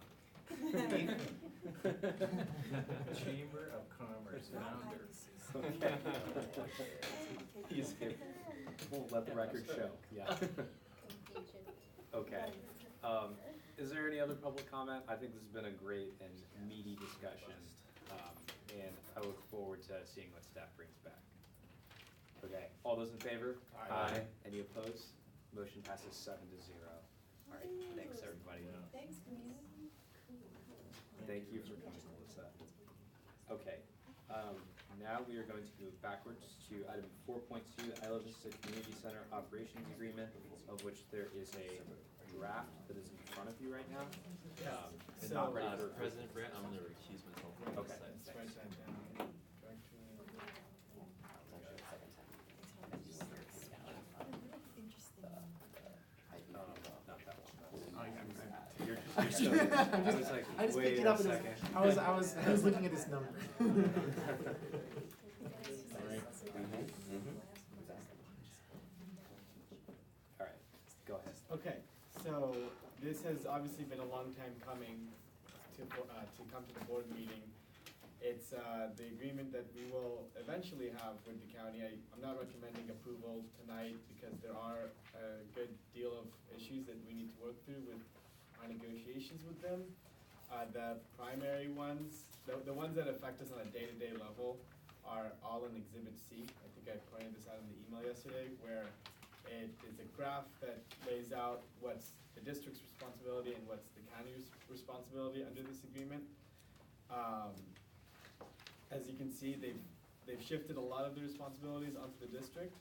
Chamber of Commerce, founder. He's here. We'll let the record show, yeah. Okay. Is there any other public comment? I think this has been a great and meaty discussion, and I look forward to seeing what staff brings back. Okay, all those in favor? Aye. Any opposed? Motion passes 7-0. All right, thanks, everybody. Thanks, community. Thank you for coming, Melissa. Okay, now we are going to move backwards to item 4.2, Isla Vista Community Center Operations Agreement, of which there is a draft that is in front of you right now. And not ready for. President Brandt, I'm gonna recuse myself from this Okay. side. Let's write that down. Not that one. Oh, yeah, You're just, I'm I just- was like, I just wait picked it a up and second. I was looking at this number. All right, go ahead. Okay, so this has obviously been a long time coming to come to the board meeting. It's the agreement that we will eventually have with the county. I'm not recommending approval tonight because there are a good deal of issues that we need to work through with our negotiations with them. The primary ones, the ones that affect us on a day-to-day level are all in Exhibit C. I think I pointed this out in the email yesterday, where it is a graph that lays out what's the district's responsibility and what's the county's responsibility under this agreement. As you can see, they've shifted a lot of the responsibilities onto the district.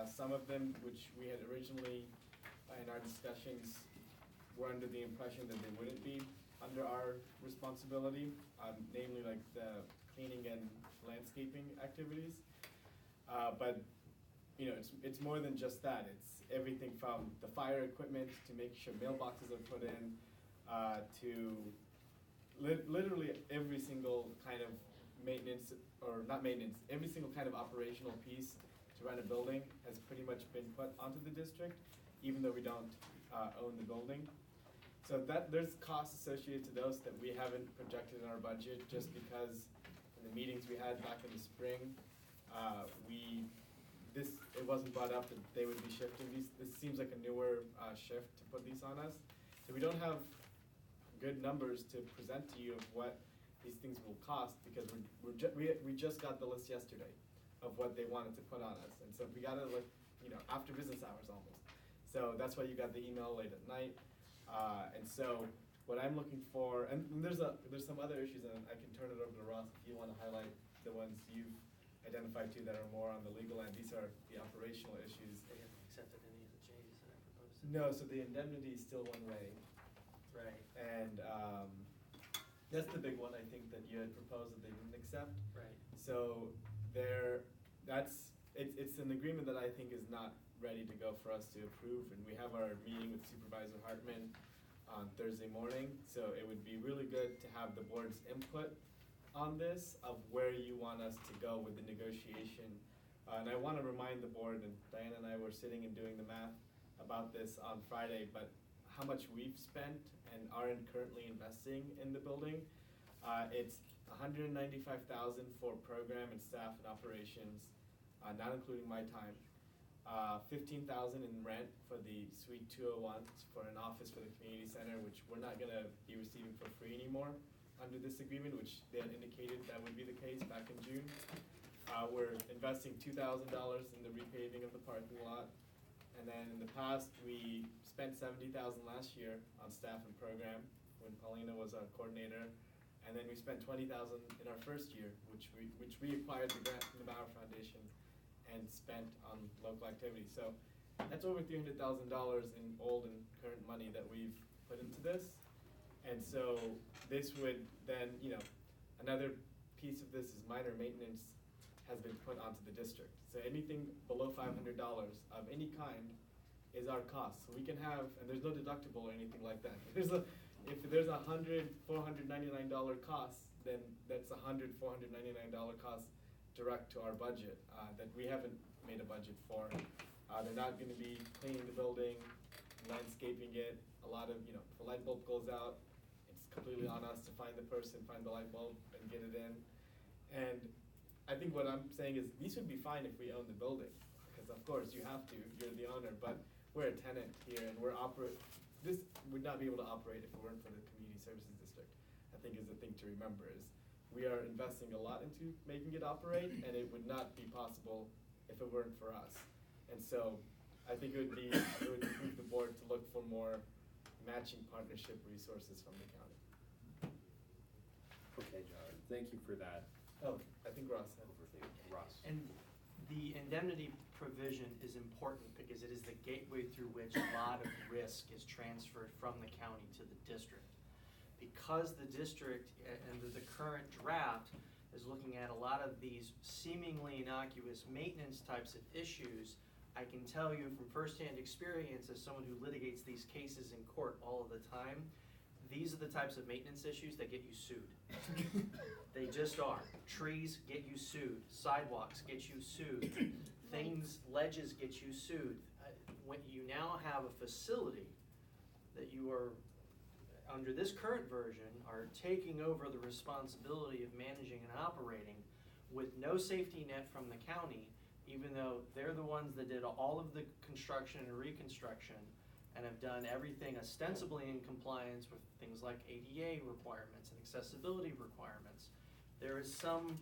Some of them, which we had originally, in our discussions, were under the impression that they wouldn't be under our responsibility, namely like the cleaning and landscaping activities. But you know, it's more than just that. It's everything from the fire equipment to make sure mailboxes are put in, to literally every single kind of maintenance, or not maintenance, every single kind of operational piece to run a building has pretty much been put onto the district, even though we don't own the building. So there's costs associated to those that we haven't projected in our budget, just because in the meetings we had back in the spring, it wasn't brought up that they would be shifting these. This seems like a newer shift to put these on us. So we don't have good numbers to present to you of what these things will cost, because we just got the list yesterday of what they wanted to put on us, and so we got it like, you know, after business hours almost. So that's why you got the email late at night. And so what I'm looking for, and there's some other issues, and I can turn it over to Ross if you want to highlight the ones you've identified too that are more on the legal end. These are the operational issues. They haven't accepted any of the changes that I proposed. No, so the indemnity is still one way. Right. And that's the big one I think that you had proposed that they didn't accept. Right. So it's an agreement that I think is not ready to go for us to approve, and we have our meeting with Supervisor Hartman on Thursday morning, so it would be really good to have the board's input on this, of where you want us to go with the negotiation. And I want to remind the board, and Diana and I were sitting and doing the math about this on Friday, but how much we've spent and are currently investing in the building. It's $195,000 for program and staff and operations, not including my time. $15,000 in rent for the Suite 201 for an office for the community center, which we're not gonna be receiving for free anymore under this agreement, which they had indicated that would be the case back in June. We're investing $2,000 in the repaving of the parking lot. And then in the past, we spent $70,000 last year on staff and program when Paulina was our coordinator. And then we spent $20,000 in our first year, which we acquired the grant from the Bauer Foundation and spent on local activities. So that's over $300,000 in old and current money that we've put into this. And so this would then, you know, another piece of this is minor maintenance has been put onto the district. So anything below $500 of any kind is our cost. So we can have, and there's no deductible or anything like that. If there's $100, $499 cost, then that's $100, $499 cost direct to our budget that we haven't made a budget for. They're not going to be cleaning the building, landscaping it. A lot of, you know, if the light bulb goes out, it's completely on us to find the person, find the light bulb, and get it in. And I think what I'm saying is these would be fine if we own the building, because of course you have to, you're the owner, but we're a tenant here and this would not be able to operate if it weren't for the Community Services District. I think is the thing to remember is we are investing a lot into making it operate, and it would not be possible if it weren't for us. And so I think it would behoove the board to look for more matching partnership resources from the county. Okay, John, thank you for that. Oh, I think Ross had overview. Ross. And the indemnity provision is important because it is the gateway through which a lot of risk is transferred from the county to the district. Because the district, under the current draft, is looking at a lot of these seemingly innocuous maintenance types of issues, I can tell you from firsthand experience as someone who litigates these cases in court all of the time, these are the types of maintenance issues that get you sued. They just are. Trees get you sued. Sidewalks get you sued. Ledges get you sued. When you now have a facility that you are, under this current version, are taking over the responsibility of managing and operating with no safety net from the county, even though they're the ones that did all of the construction and reconstruction, and have done everything ostensibly in compliance with things like ADA requirements and accessibility requirements, there is some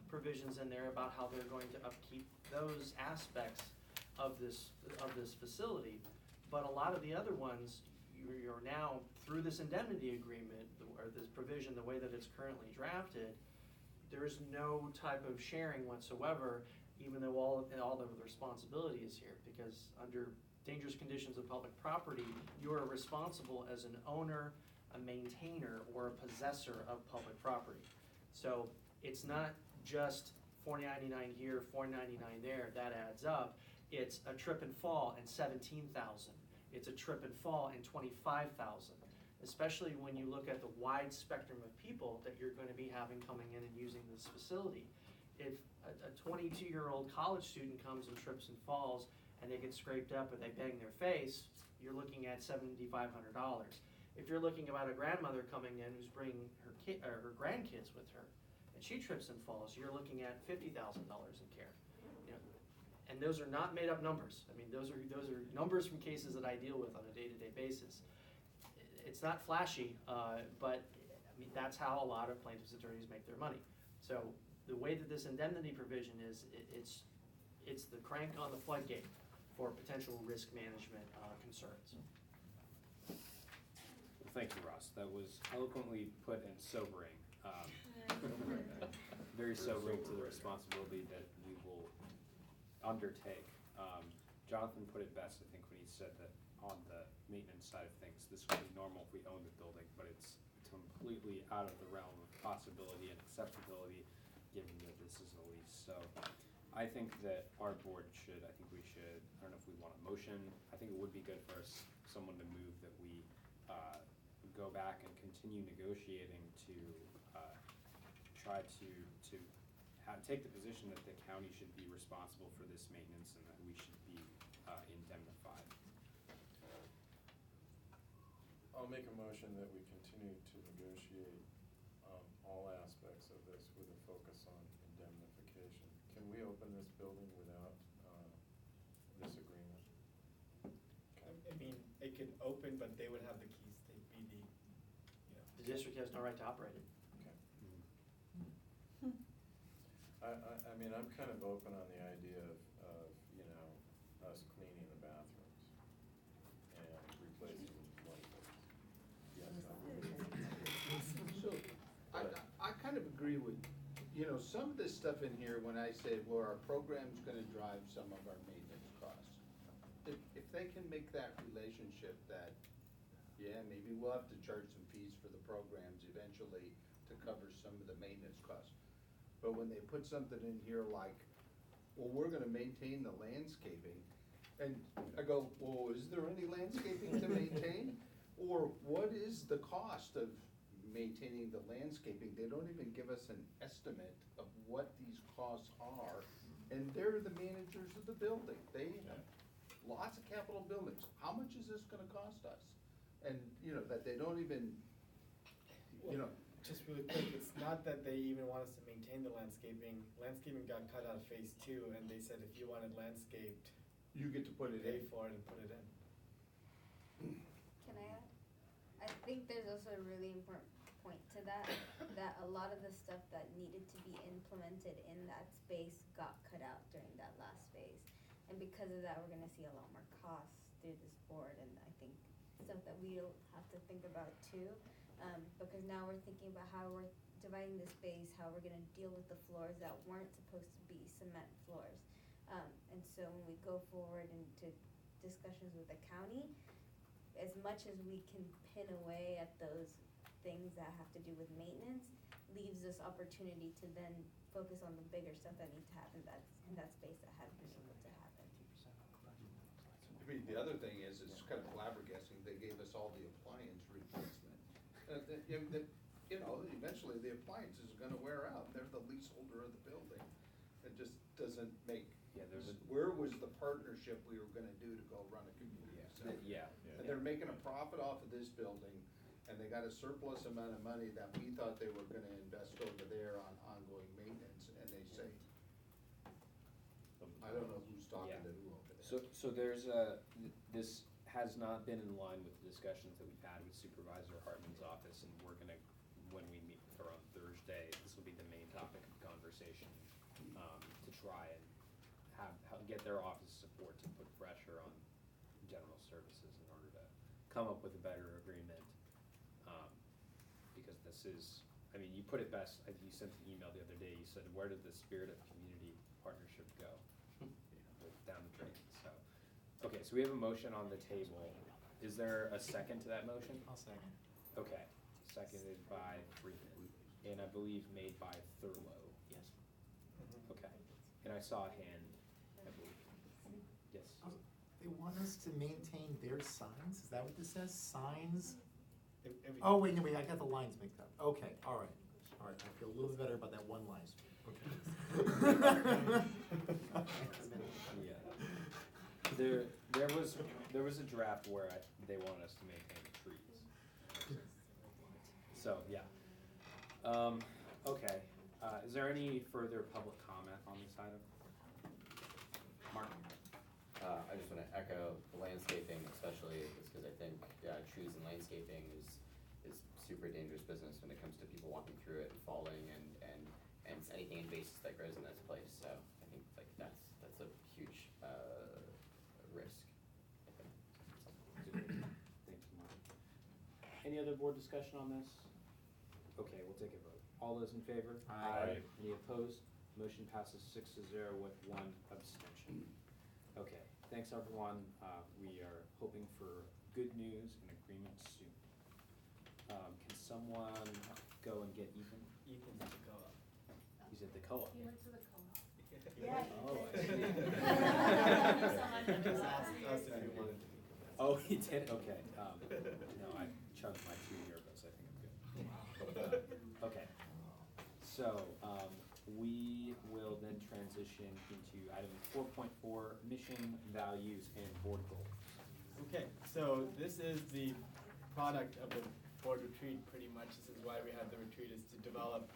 provisions in there about how they're going to upkeep those aspects of this facility. But a lot of the other ones, you're now, through this indemnity agreement, or this provision, the way that it's currently drafted, there is no type of sharing whatsoever, even though all of the responsibility is here, because under dangerous conditions of public property, you are responsible as an owner, a maintainer, or a possessor of public property. So it's not just $4.99 here, $4.99 there, that adds up. It's a trip and fall and $17,000. It's a trip and fall and $25,000. Especially when you look at the wide spectrum of people that you're going to be having coming in and using this facility. If a 22-year-old college student comes and trips and falls and they get scraped up or they bang their face, you're looking at $7,500. If you're looking about a grandmother coming in who's bringing her grandkids with her, and she trips and falls, you're looking at $50,000 in care. You know, and those are not made up numbers. I mean, those are numbers from cases that I deal with on a day-to-day basis. It's not flashy, but I mean, that's how a lot of plaintiffs' attorneys make their money. So the way that this indemnity provision is, it's the crank on the floodgate for potential risk management concerns. Well, thank you, Ross. That was eloquently put and sobering. Very sobering to the responsibility that we will undertake. Jonathan put it best, I think, when he said that on the maintenance side of things, this would be normal if we owned the building, but it's completely out of the realm of possibility and acceptability, given that this is a lease. So I think that our board should, I don't know if we want a motion, I think it would be good for us, someone to move that we go back and continue negotiating to try to take the position that the county should be responsible for this maintenance and that we should be indemnified. I'll make a motion that we continue to negotiate all aspects of this with a focus on indemnification. Can we open this building without this agreement? I mean, it could open, but they would have the keys, they'd be the, The district has no right to operate it. Okay. I mean, I'm kind of open on the idea of us cleaning the bathrooms and replacing light bulbs. Yes, So, I kind of agree with, some of this stuff in here, when I say, well, our program's gonna drive some of our maintenance costs. If they can make that relationship that, yeah, maybe we'll have to charge some fees for the programs eventually to cover some of the maintenance costs. But when they put something in here like, well, we're gonna maintain the landscaping, and I go, well, is there any landscaping to maintain? Or what is the cost of maintaining the landscaping? They don't even give us an estimate of what these costs are, and they're the managers of the building. They have lots of capital buildings. How much is this gonna cost us? And, that they don't even, just really quick, it's not that they even want us to maintain the landscaping. Landscaping got cut out of phase 2, and they said if you wanted landscaped, you get to put it pay in. for it and put it in. Can I add? I think there's also a really important point to that a lot of the stuff that needed to be implemented in that space got cut out during that last phase. And because of that, we're gonna see a lot more costs through this board, and I think stuff that we'll have to think about too. Because now we're thinking about how we're dividing the space, how we're gonna deal with the floors that weren't supposed to be cement floors. And so when we go forward into discussions with the county, as much as we can pin away at those things that have to do with maintenance, leaves us opportunity to then focus on the bigger stuff that needs to happen in that space that hasn't been able to happen. I mean, the other thing is, it's kind of flabbergasting, they gave us all the appliance replacement. Eventually the appliances are gonna wear out, they're the leaseholder of the building. It just doesn't make, where was the partnership we were gonna do to go run a community center? And they're making a profit off of this building, and they got a surplus amount of money that we thought they were gonna invest over there on ongoing maintenance, and they say, I don't know who's talking to who over there. So there's this has not been in line with the discussions that we've had with Supervisor Hartman's office, and we're gonna, when we meet with her on Thursday, this will be the main topic of conversation, to try and get their office support to put pressure on general services in order to come up with a better agreement. Because this is, I mean, you put it best, I think you sent an email the other day, you said, where did the spirit of community partnership go? Down the drain, so. Okay, so we have a motion on the table. Is there a second to that motion? I'll second. Okay, seconded by Freeman, and I believe made by Thurlow. Yes. Okay, and I saw a hand, I believe. Yes. They want us to maintain their signs? Is that what this says? Signs? Every- Oh, wait, no, wait, I got the lines mixed up. Okay, all right. All right, I feel a little bit better about that one line. Okay. Yeah. There was a draft where they wanted us to maintain the trees. So, yeah. Okay, is there any further public comment on this item? Mark? I just want to echo the landscaping, especially because I think trees and landscaping is super dangerous business when it comes to people walking through it and falling and anything invasive that grows in this place. So I think like that's a huge risk. I think. Thank you, Mark. Any other board discussion on this? Okay, we'll take a vote. All those in favor? Aye. Any opposed? Motion passes 6-0 with 1 abstention. Okay, thanks everyone. We are hoping for good news and agreement soon. Can someone go and get Ethan? Ethan's at the co-op. He's at the co-op. He went to the co-op. Yeah. Oh, I see. He just asked us if we wanted to be. Oh, he did, okay. No, I chugged my 2 yearbooks, I think I'm good. Okay, so, we will then transition into item 4.4, mission, values, and board goals. Okay, so this is the product of the board retreat, pretty much. This is why we had the retreat, is to develop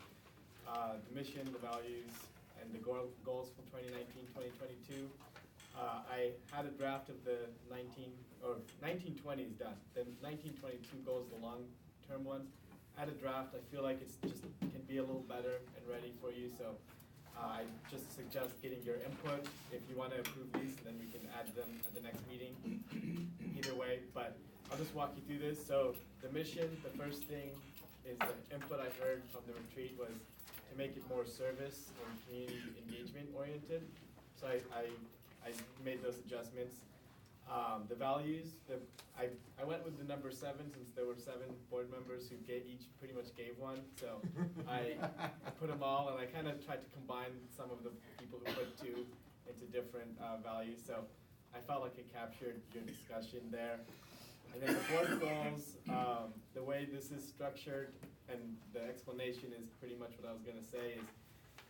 the mission, the values, and the goals for 2019-2022. I had a draft of the 1920 is done. The 1922 goals, the long-term ones. I had a draft. I feel like it's just can be a little better and ready for you. So I just suggest getting your input if you want to approve these, and then we can add them at the next meeting. Either way, but I'll just walk you through this. So the mission, the first thing is the input I heard from the retreat was to make it more service and community engagement oriented. So I made those adjustments. The values, I went with the number 7 since there were 7 board members who each pretty much gave one. So I put them all, and I kind of tried to combine some of the people who put 2 into different values. So I felt like it captured your discussion there. And then the board goals, the way this is structured, and the explanation is pretty much what I was going to say,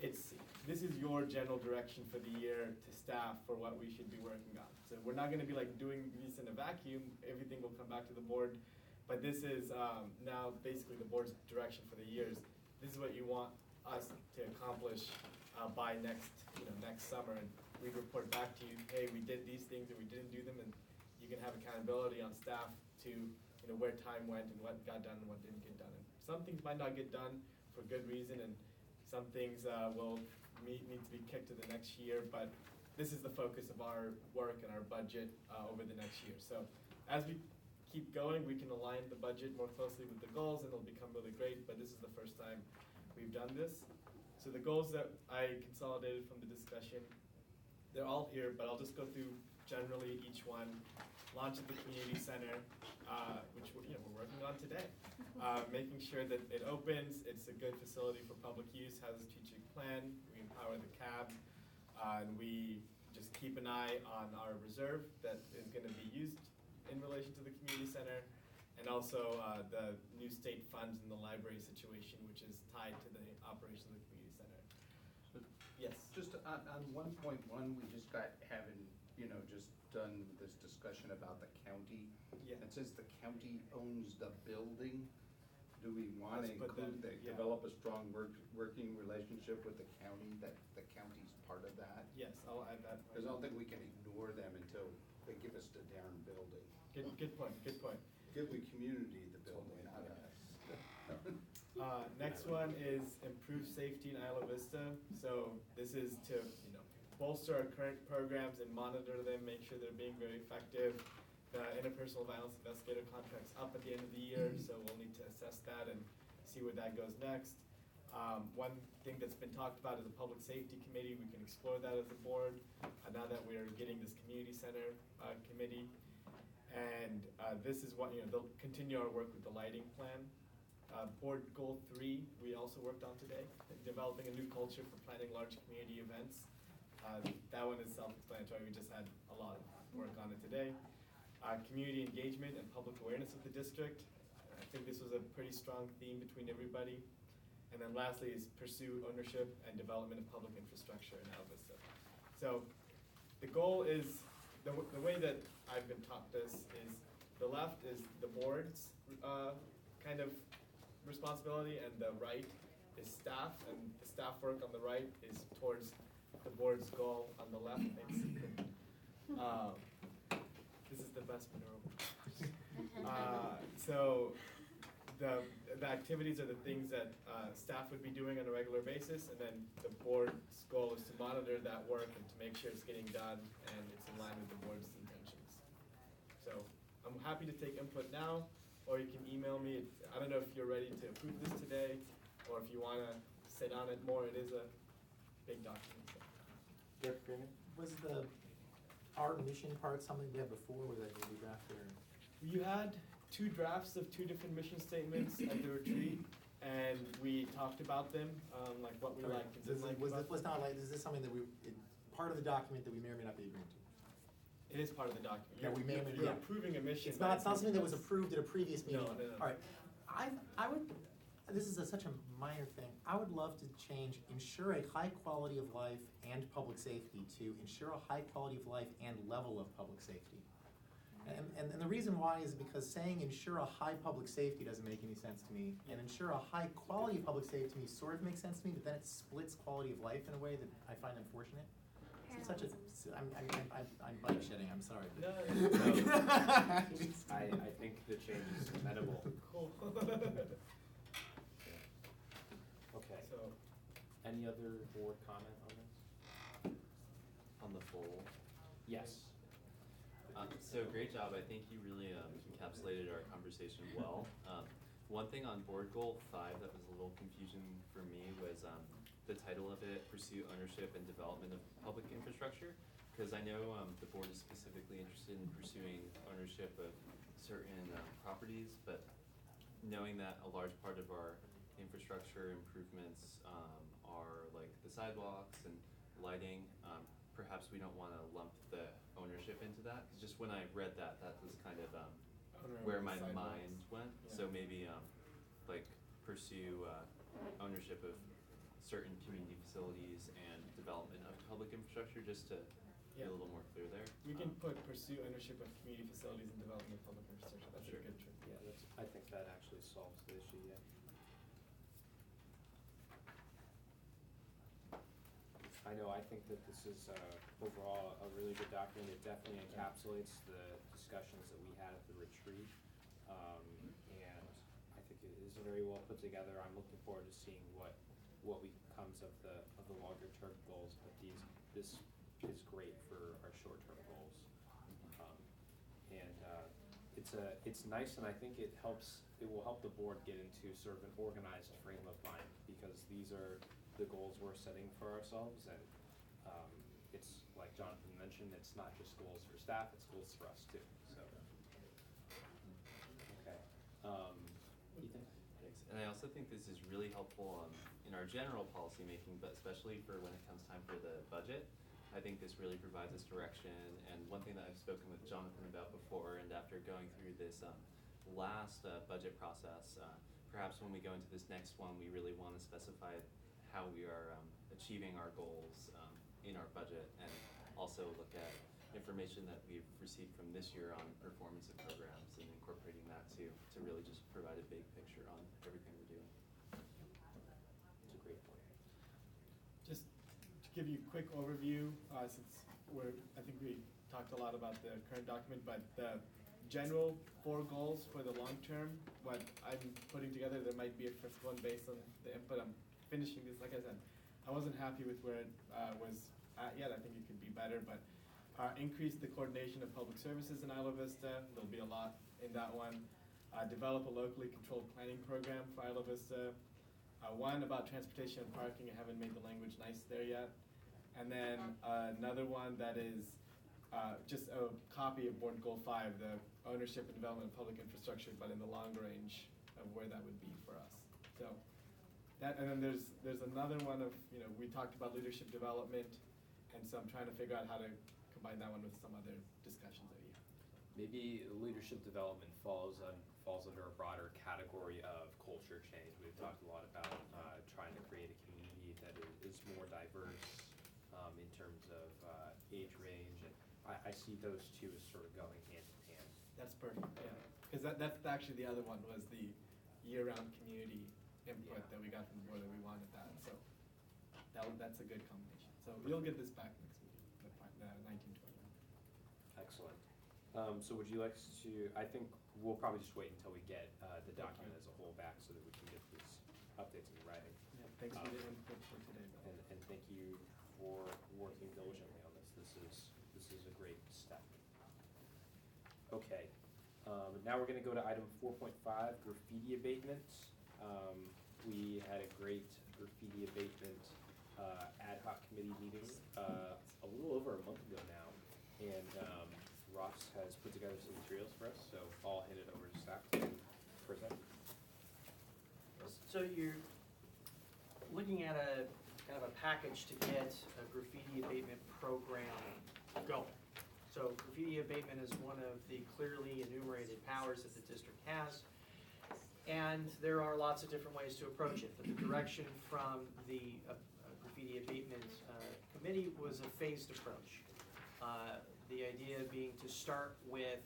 is this is your general direction for the year to staff for what we should be working on. So we're not going to be like doing these in a vacuum. Everything will come back to the board. But this is now basically the board's direction for the years. This is what you want us to accomplish by next summer. And we report back to you, hey, we did these things and we didn't do them, and you can have accountability on staff to where time went and what got done and what didn't get done. And some things might not get done for good reason, and some things will need to be kicked to the next year, but this is the focus of our work and our budget over the next year. So as we keep going, we can align the budget more closely with the goals, and it'll become really great, but this is the first time we've done this. So the goals that I consolidated from the discussion, they're all here, but I'll just go through generally each one. Launch at the community center, which we're working on today. Making sure that it opens, it's a good facility for public use, has a strategic plan, we empower the cab, and we just keep an eye on our reserve that is going to be used in relation to the community center, and also the new state funds in the library situation, which is tied to the operation of the community center. Yes? Just on 1.1, we just got just done this discussion about the county. Yeah. And since the county owns the building, do we want to Let's put include, yeah. develop a strong working relationship with the county, that the county's part of that? Yes, I'll add that. Because I don't think we can ignore them until they give us the darn building. Good point, good point. Give the community the building, not us. Next one is improve safety in Isla Vista. So this is to, bolster our current programs and monitor them, make sure they're being very effective. The interpersonal violence investigator contract's up at the end of the year, so we'll need to assess that and see where that goes next. One thing that's been talked about is a public safety committee. We can explore that as a board, now that we're getting this community center committee. And this is what, they'll continue our work with the lighting plan. Board goal 3, we also worked on today, developing a new culture for planning large community events. That one is self-explanatory, we just had a lot of work on it today. Community engagement and public awareness of the district. I think this was a pretty strong theme between everybody. And then lastly is pursue ownership and development of public infrastructure in Isla Vista. So the goal is, the way that I've been taught this is, the left is the board's kind of responsibility, and the right is staff, and the staff work on the right is towards the board's goal on the left. This is the best maneuver. So the activities are the things that staff would be doing on a regular basis, and then the board's goal is to monitor that work and to make sure it's getting done and it's in line with the board's intentions. So I'm happy to take input now, or you can email me. I don't know if you're ready to approve this today, or if you want to sit on it more. It is a big document. So. Was our mission part something we had before, was that maybe drafted or? You had 2 drafts of 2 different mission statements at the retreat, and we talked about them, like what we liked and didn't like about them. Is this something that part of the document that we may or may not be agreeing to? It is part of the document. Yeah, we may or may You're not. approving a mission. It's not something that was approved at a previous meeting. No. All right, I would, this is such a minor thing, I would love to change ensure a high quality of life and public safety to ensure a high quality of life and level of public safety. And the reason why is because saying ensure a high public safety doesn't make any sense to me, and ensure a high quality of public safety to me sort of makes sense to me, but then it splits quality of life in a way that I find unfortunate. It's such a, I'm bike shedding, I'm sorry. No. I think the change is amenable. Cool. Okay, So, any other board comment on this? On the full. Yes. So great job, I think you really encapsulated our conversation well. One thing on board goal 5 that was a little confusing for me was the title of it, Pursue Ownership and Development of Public Infrastructure, because I know the board is specifically interested in pursuing ownership of certain properties, but knowing that a large part of our infrastructure improvements are like the sidewalks and lighting, perhaps we don't want to lump the ownership into that, because just when I read that, that was kind of where my mind went. Yeah. So maybe like pursue ownership of certain community facilities and development of public infrastructure, just to be a little more clear there. we can pursue ownership of community facilities and development of public infrastructure. That's Sure. a good trick. Yeah, I think that actually solves the issue, yeah. I think that this is overall a really good document. It definitely encapsulates the discussions that we had at the retreat. And I think it is very well put together. I'm looking forward to seeing what becomes of the longer term goals, but this is great for our short term goals. It's nice, and I think it will help the board get into sort of an organized frame of mind, because these are the goals we're setting for ourselves, and it's like Jonathan mentioned, it's not just goals for staff, it's goals for us too, so. Okay, Ethan? Thanks. And I also think this is really helpful in our general policy making, but especially for when it comes time for the budget. I think this really provides us direction, and one thing that I've spoken with Jonathan about before, and after going through this last budget process, perhaps when we go into this next one, we really want to specify how we are achieving our goals in our budget, and also look at information that we've received from this year on performance of programs and incorporating that to really just provide a big picture on everything we're doing. It's a great point. Just to give you a quick overview, since I think we talked a lot about the current document, but the general 4 goals for the long term. What I'm putting together, there might be a 5th one based on the input. I'm finishing this, like I said, I wasn't happy with where it was at yet. I think it could be better, but increase the coordination of public services in Isla Vista. There'll be a lot in that one. Develop a locally controlled planning program for Isla Vista. One about transportation and parking. I haven't made the language nice there yet. And then another one that is just a copy of Board Goal 5, the ownership and development of public infrastructure, but in the long range of where that would be for us. So that, and then there's another one of, we talked about leadership development, and so I'm trying to figure out how to combine that one with some other discussions that we have. Maybe leadership development falls under a broader category of culture change. We've talked a lot about trying to create a community that is more diverse in terms of age range, and I see those two as sort of going hand in hand. That's perfect, yeah. Because that's actually the other one, was the year-round community input that we got from the board, that we wanted that. So that's a good combination. So you'll get this back next meeting, the 1921. Excellent. So would you like to, I think we'll probably just wait until we get the document as a whole back so that we can get these updates in writing. Yeah, thanks for the input for today, Bill. And thank you for working diligently on this. This is a great step. Okay, now we're gonna go to item 4.5, graffiti abatement. We had a great graffiti abatement ad hoc committee meeting a little over a month ago now, and Ross has put together some materials for us, so I'll hand it over to staff to present. So you're looking at a kind of a package to get a graffiti abatement program going. So graffiti abatement is one of the clearly enumerated powers that the district has, and there are lots of different ways to approach it. But the direction from the graffiti abatement committee was a phased approach. The idea being to start with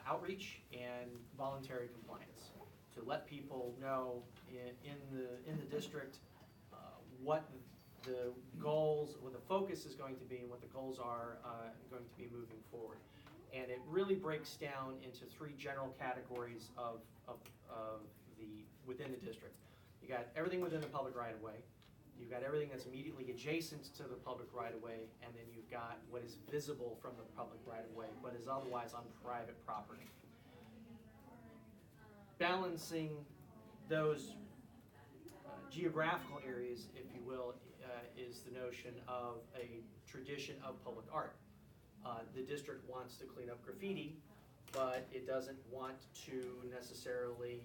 outreach and voluntary compliance, to let people know in the district what the goals, what the focus is going to be, and what the goals are going to be moving forward. And it really breaks down into 3 general categories of within the district. You got everything within the public right-of-way. You've got everything that's immediately adjacent to the public right-of-way, and then you've got what is visible from the public right-of-way, but is otherwise on private property. Balancing those geographical areas, if you will, is the notion of a tradition of public art. The district wants to clean up graffiti, but it doesn't want to necessarily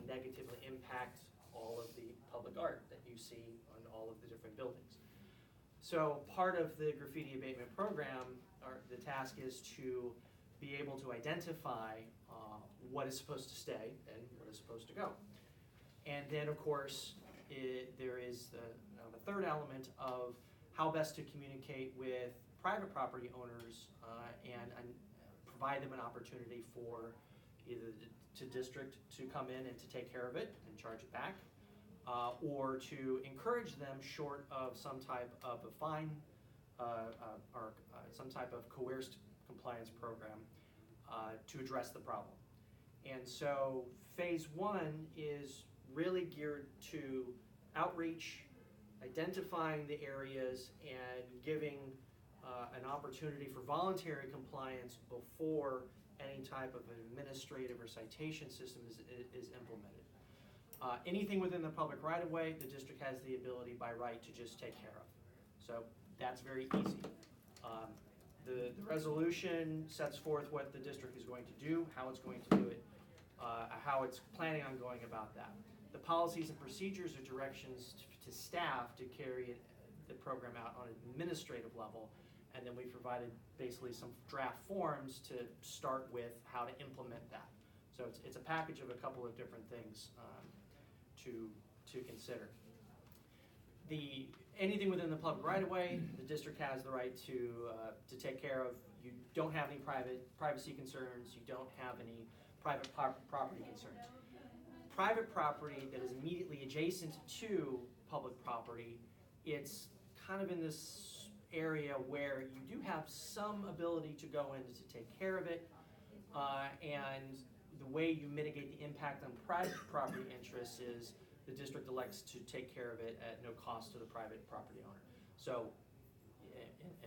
negatively impact all of the public art that you see on all of the different buildings. So part of the graffiti abatement program, or the task, is to be able to identify what is supposed to stay and what is supposed to go. And then, of course, there is the 3rd element of how best to communicate with private property owners and provide them an opportunity for either to district to come in and to take care of it and charge it back, or to encourage them, short of some type of a fine or some type of coerced compliance program, to address the problem. And so phase 1 is really geared to outreach, identifying the areas, and giving an opportunity for voluntary compliance before any type of administrative or citation system is implemented. Anything within the public right-of-way, the district has the ability by right to just take care of. So that's very easy. The resolution sets forth what the district is going to do, how it's going to do it, how it's planning on going about that. The policies and procedures are directions to staff to carry the program out on an administrative level, and then we provided basically some draft forms to start with how to implement that. So it's a package of a couple of different things to consider. Anything within the public right-of-way, the district has the right to take care of. You don't have any privacy concerns. You don't have any private property concerns. Private property that is immediately adjacent to public property, it's kind of in this area where you do have some ability to go in to take care of it, And the way you mitigate the impact on private property interests is the district elects to take care of it at no cost to the private property owner. So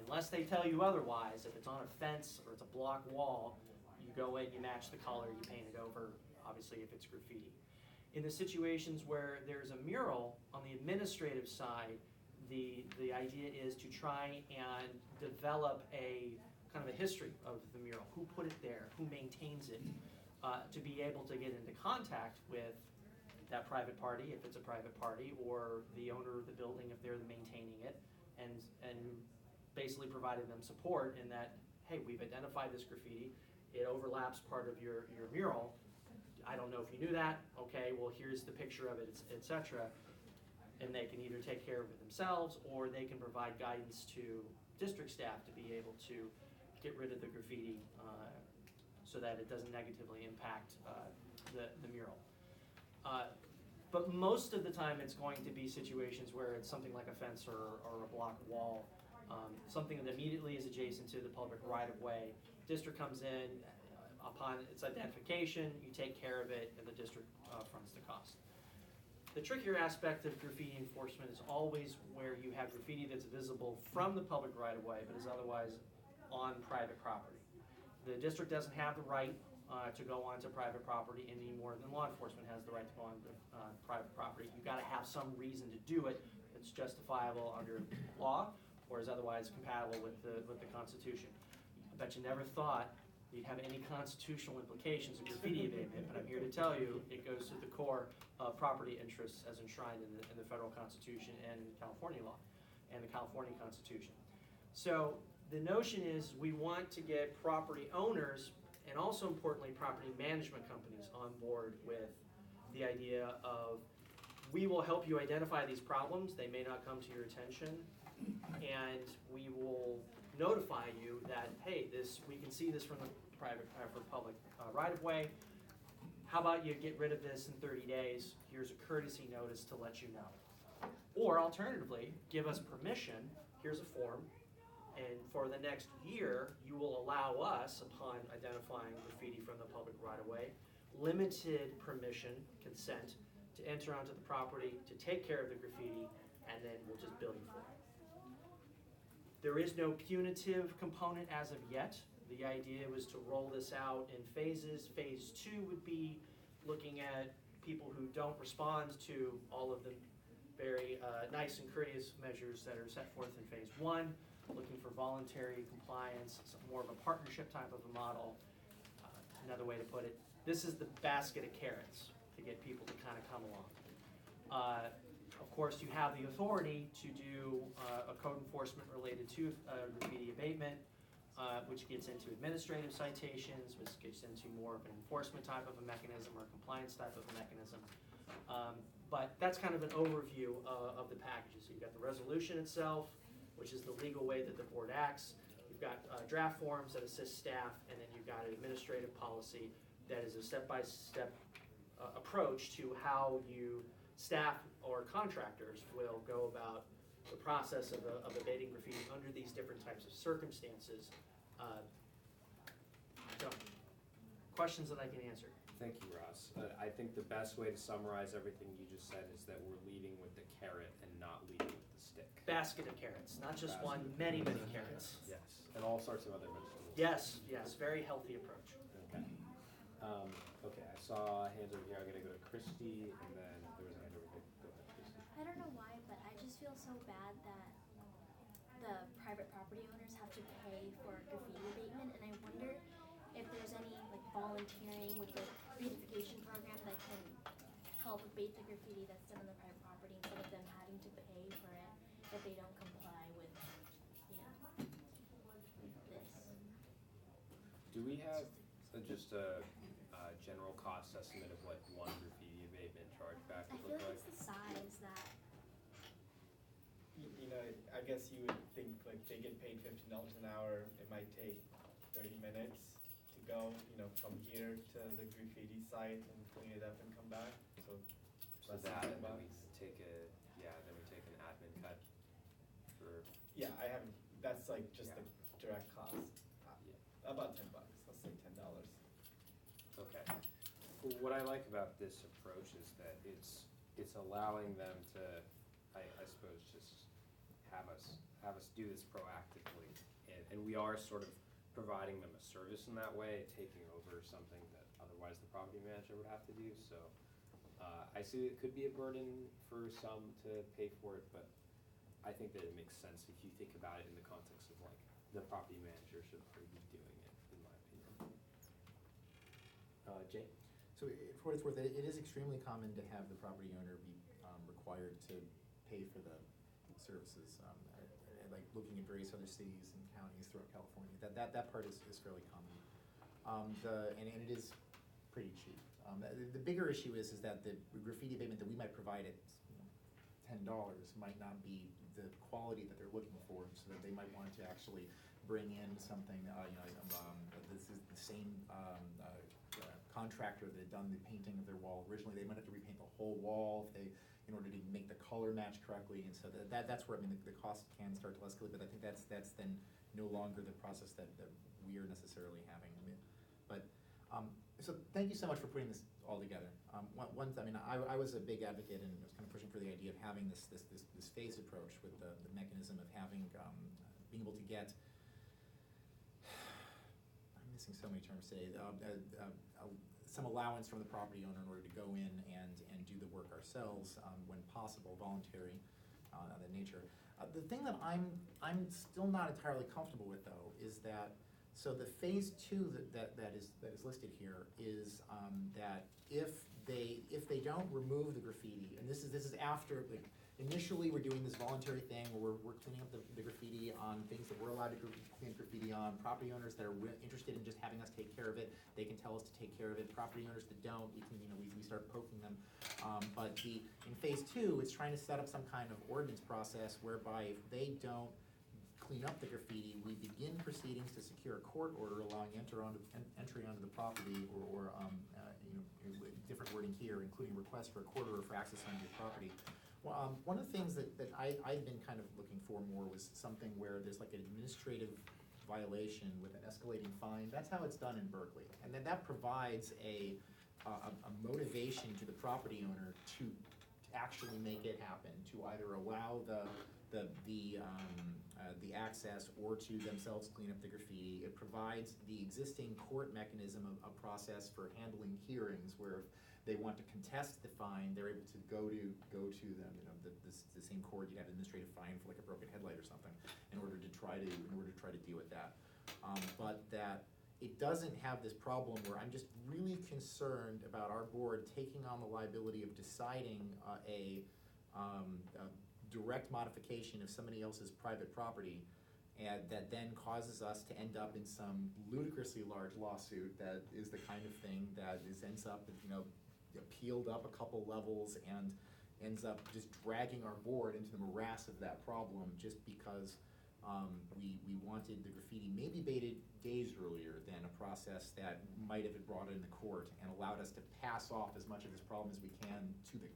unless they tell you otherwise, if it's on a fence or it's a block wall, you go in, you match the color, you paint it over, obviously if it's graffiti. In the situations where there's a mural, on the administrative side, the idea is to try and develop a kind of a history of the mural. Who put it there? Who maintains it? To be able to get into contact with that private party, if it's a private party, or the owner of the building if they're maintaining it, and basically provided them support in that, hey, we've identified this graffiti, it overlaps part of your mural, I don't know if you knew that, okay, well here's the picture of it, etc. And they can either take care of it themselves, or they can provide guidance to district staff to be able to get rid of the graffiti so that it doesn't negatively impact the mural. But most of the time it's going to be situations where it's something like a fence or a block wall, something that immediately is adjacent to the public right-of-way. District comes in, upon its identification, you take care of it, and the district fronts the cost. The trickier aspect of graffiti enforcement is always where you have graffiti that's visible from the public right-of-way, but is otherwise on private property. The district doesn't have the right to go onto private property any more than law enforcement has the right to go onto private property. You've got to have some reason to do it that's justifiable under law or is otherwise compatible with the Constitution. I bet you never thought you'd have any constitutional implications of graffiti abatement, but I'm here to tell you it goes to the core of property interests as enshrined in the federal Constitution and in California law and the California Constitution. So the notion is we want to get property owners and also importantly property management companies on board with the idea of we will help you identify these problems. They may not come to your attention, and we will notify you that, hey, we can see this from the private or public right-of-way. How about you get rid of this in 30 days? Here's a courtesy notice to let you know. Or alternatively, give us permission. Here's a form. And for the next year, you will allow us, upon identifying graffiti from the public right-of-way, limited permission, consent, to enter onto the property, to take care of the graffiti, and then we'll just bill you for it. There is no punitive component as of yet. The idea was to roll this out in phases. Phase 2 would be looking at people who don't respond to all of the very nice and courteous measures that are set forth in Phase 1, looking for voluntary compliance, more of a partnership type of a model. Another way to put it, this is the basket of carrots to get people to kind of come along. Of course, you have the authority to do a code enforcement related to graffiti abatement, which gets into administrative citations, which gets into more of an enforcement type of a mechanism or a compliance type of a mechanism. But that's kind of an overview of the packages. So you've got the resolution itself, which is the legal way that the board acts. You've got draft forms that assist staff, and then you've got an administrative policy that is a step-by-step approach to how staff or contractors will go about the process of abating graffiti under these different types of circumstances. So, questions that I can answer? Thank you, Ross. I think the best way to summarize everything you just said is that we're leading with the carrot and not leading with the stick. Basket of carrots, not just one, many, many carrots. Yes, and all sorts of other vegetables. Yes, very healthy approach. Okay. Okay, I saw hands over here. I'm gonna go to Christy, and then there was a hand over here. Go ahead, Christy. I don't know why, but I just feel so bad that the private property owners have to pay for graffiti abatement, and I wonder if there's any like volunteering with the beautification program that can help abate the graffiti that's done on the private property instead of them having to pay for it if they don't comply with, this. Do we have just a general cost estimate of what one graffiti abatement chargeback I would feel look like like? it's the size that, I guess you would think like they get paid $15 an hour, it might take 30 minutes to go, from here to the graffiti site and clean it up and come back, so. So less than that, and $10 then we bucks. take an admin cut for, Yeah, I haven't, that's like just Yeah. the direct cost, yeah. about $10, let's say $10. What I like about this approach is that it's allowing them to, I suppose, just have us do this proactively. And we are sort of providing them a service in that way, taking over something that otherwise the property manager would have to do. So I see it could be a burden for some to pay for it, but I think that it makes sense if you think about it in the context of like the property manager should be doing it, in my opinion. Jay? So for what it's worth, it is extremely common to have the property owner be required to pay for the services. Like looking at various other cities and counties throughout California, that part is fairly common. And it is pretty cheap. The bigger issue is that the graffiti abatement that we might provide at $10 might not be the quality that they're looking for, so that they might want to actually bring in something, this is the same contractor that had done the painting of their wall originally. They might have to repaint the whole wall in order to make the color match correctly, and so that's where, I mean, the cost can start to escalate, but I think that's then no longer the process that we are necessarily having. I mean, but, so thank you so much for putting this all together. I was a big advocate and was kind of pushing for the idea of having this phased approach with the mechanism of having, being able to get, I'm missing so many terms today, some allowance from the property owner in order to go in and do the work ourselves when possible, voluntary of that nature. The thing that I'm still not entirely comfortable with, though, is that, so the phase 2 that is listed here is that if they don't remove the graffiti, and this is after, like, initially we're doing this voluntary thing where we're cleaning up the graffiti on things that we're allowed to clean graffiti on. Property owners that are interested in just having us take care of it, they can tell us to take care of it. Property owners that don't, we start poking them. But in phase 2, it's trying to set up some kind of ordinance process whereby if they don't clean up the graffiti, we begin proceedings to secure a court order allowing entry onto the property, or different wording here, including request for a court order for access onto your property. Well, one of the things that I've been kind of looking for more was something where there's like an administrative violation with an escalating fine. That's how it's done in Berkeley, and then that provides a motivation to the property owner to actually make it happen, to either allow the access or to themselves clean up the graffiti. It provides the existing court mechanism of a process for handling hearings where if they want to contest the fine, they're able to go to them, the same court. You'd have an administrative fine for like a broken headlight or something in order to try to deal with that. But that it doesn't have this problem where I'm just really concerned about our board taking on the liability of deciding a direct modification of somebody else's private property, and that then causes us to end up in some ludicrously large lawsuit that is the kind of thing that ends up, appealed up a couple levels and ends up just dragging our board into the morass of that problem just because we wanted the graffiti maybe abated days earlier than a process that might have been brought in the court and allowed us to pass off as much of this problem as we can to the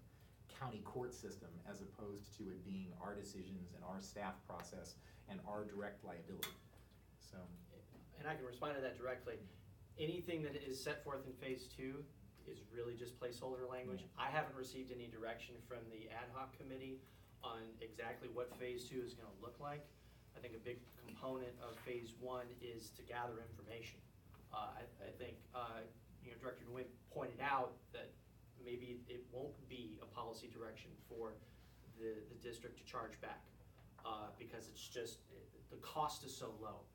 county court system, as opposed to it being our decisions and our staff process and our direct liability. So, and I can respond to that directly. Anything that is set forth in phase 2 is really just placeholder language. Yeah. I haven't received any direction from the ad hoc committee on exactly what phase 2 is going to look like. I think a big component of phase 1 is to gather information. I think Director Nguyen pointed out that maybe it won't be a policy direction for the district to charge back because it's just, the cost is so low.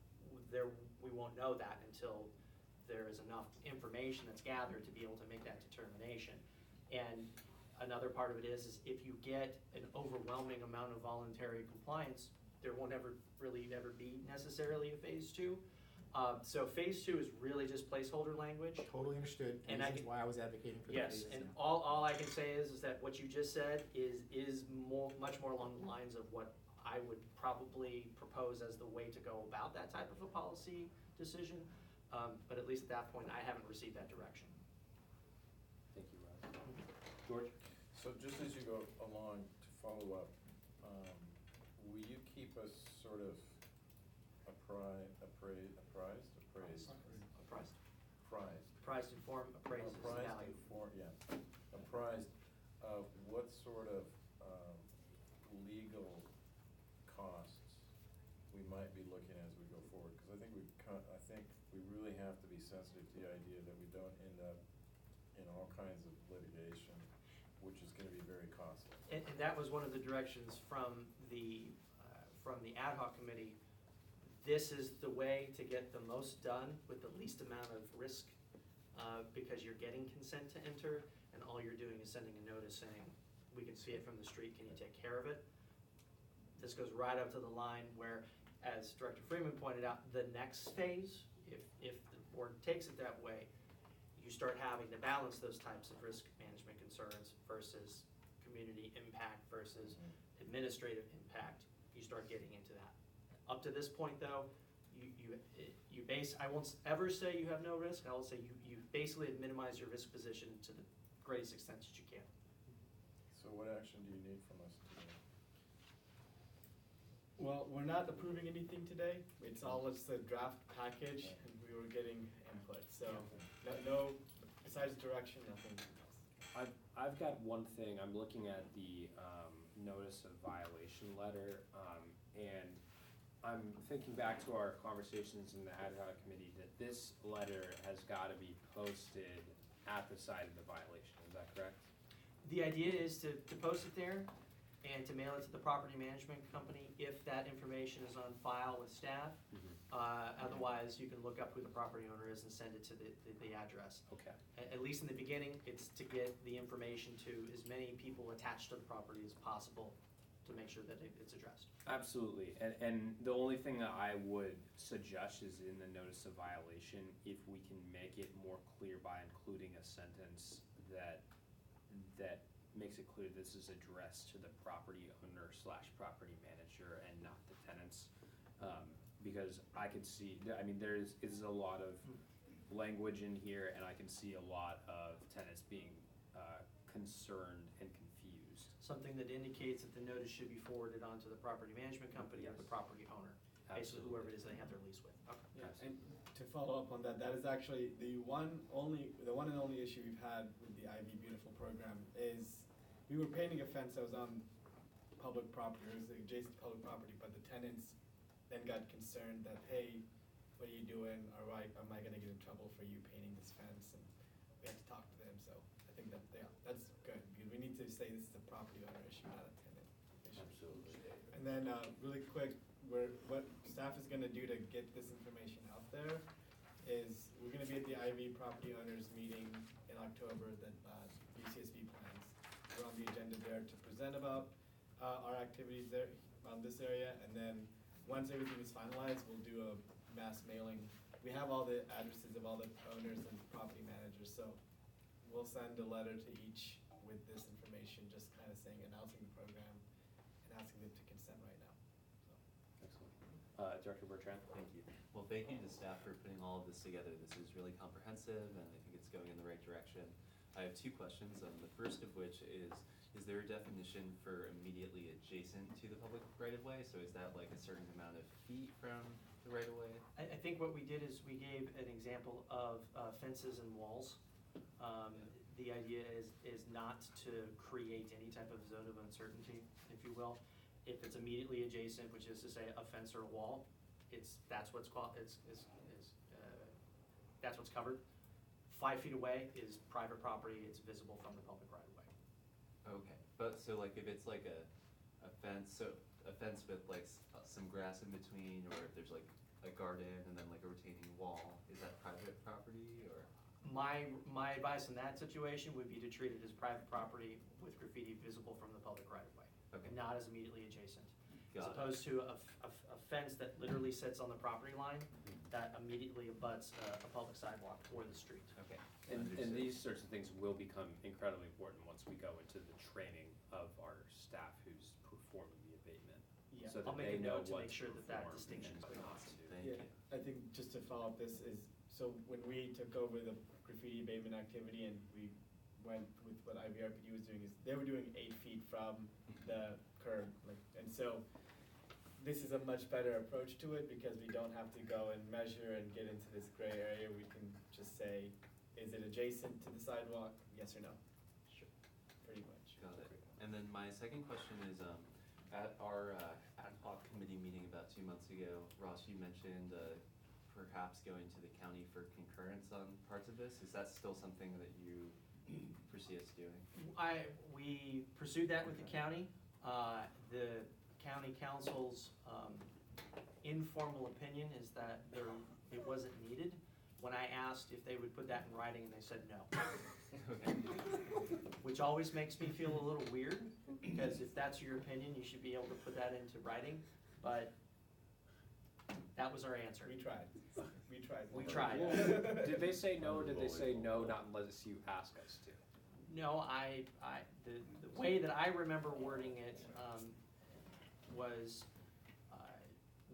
We won't know that until there is enough information that's gathered to be able to make that determination. And another part of it is if you get an overwhelming amount of voluntary compliance, there won't ever be necessarily a phase 2. So phase 2 is really just placeholder language. Totally understood. And that's why I was advocating for the phase. Yes, and all I can say is that what you just said is much more along the lines of what I would probably propose as the way to go about that type of a policy decision. But at least at that point, I haven't received that direction. Thank you, Rob. George? So just as you go along, to follow up, will you keep us sort of apprised, informed might be looking as we go forward, because I think we really have to be sensitive to the idea that we don't end up in all kinds of litigation, which is gonna be very costly. And that was one of the directions from the ad hoc committee. This is the way to get the most done with the least amount of risk, because you're getting consent to enter, and all you're doing is sending a notice saying, we can see it from the street, can you take care of it? This goes right up to the line where, as Director Freeman pointed out, the next phase, if the board takes it that way, you start having to balance those types of risk management concerns versus community impact versus administrative impact. You start getting into that. Up to this point, though, I won't ever say you have no risk. I will say you basically have minimized your risk position to the greatest extent that you can. So what action do you need from us today? Well, we're not approving anything today. It's all just a draft package, and we were getting input. So, no, besides direction, nothing else. I've got one thing. I'm looking at the notice of violation letter, and I'm thinking back to our conversations in the ad hoc committee that this letter has got to be posted at the site of the violation. Is that correct? The idea is to post it there and to mail it to the property management company if that information is on file with staff. Otherwise, you can look up who the property owner is and send it to the address. Okay. At least in the beginning, it's to get the information to as many people attached to the property as possible to make sure that it's addressed. Absolutely, and the only thing that I would suggest is in the notice of violation, if we can make it more clear by including a sentence that makes it clear this is addressed to the property owner / property manager and not the tenants. Because I could see, I mean, there is a lot of language in here, and I can see a lot of tenants being concerned and confused. Something that indicates that the notice should be forwarded on to the property management company or the property owner. Basically whoever it is they have their lease with. Okay. Yeah, and to follow up on that, that is actually the one and only issue we've had with the IV Beautiful program is we were painting a fence that was on public property, it was adjacent to public property, but the tenants then got concerned that, hey, what are you doing? Or am I gonna get in trouble for you painting this fence? And we had to talk to them, so I think that, yeah, that's good, because we need to say this is a property owner issue, not a tenant issue. Absolutely. And then, really quick, what staff is gonna do to get this information out there is we're gonna be at the IV property owners meeting in October, that IVCSD plans. We're on the agenda there to present about our activities there on this area, and then once everything is finalized, we'll do a mass mailing. We have all the addresses of all the owners and property managers, so we'll send a letter to each with this information, just kind of saying, announcing the program and asking them to consent right now. So. Excellent. Director Bertrand? Thank you. Well, thank you to staff for putting all of this together. This is really comprehensive, and I think it's going in the right direction. I have two questions. The first of which is there a definition for immediately adjacent to the public right-of-way? So is that like a certain amount of feet from the right-of-way? I think what we did is we gave an example of fences and walls. The idea is not to create any type of zone of uncertainty, if you will. If it's immediately adjacent, which is to say a fence or a wall, that's what's covered. 5 feet away is private property, it's visible from the public right-of-way. Okay, but so like if it's like a fence, so a fence with like some grass in between, or if there's like a garden and then like a retaining wall, is that private property or? My advice in that situation would be to treat it as private property with graffiti visible from the public right-of-way. Okay. And not as immediately adjacent. Got As it. opposed to a fence that literally sits on the property line that immediately abuts a public sidewalk or the street. Okay. And these sorts of things will become incredibly important once we go into the training of our staff who's performing the abatement. Yeah, So that I'll make they a know note to what's make sure that performed distinction is and clear. not to do. Thank Yeah, you. I think just to follow up, this is, so when we took over the graffiti abatement activity and we went with what IVRPD was doing, is they were doing 8 feet from the curb, and so this is a much better approach to it because we don't have to go and measure and get into this gray area. We can just say, is it adjacent to the sidewalk, yes or no? Sure. Pretty much. Got it. And then my second question is, At our ad hoc committee meeting about 2 months ago, Ross, you mentioned perhaps going to the county for concurrence on parts of this. Is that still something that you foresee us doing? We pursued that with the county. The county council's informal opinion is that it wasn't needed. When I asked if they would put that in writing, they said no. Okay. Which always makes me feel a little weird, because if that's your opinion, you should be able to put that into writing, but that was our answer. We tried. We tried. Did they say no, or did they say no, not unless you ask us to? No, the way that I remember wording it was,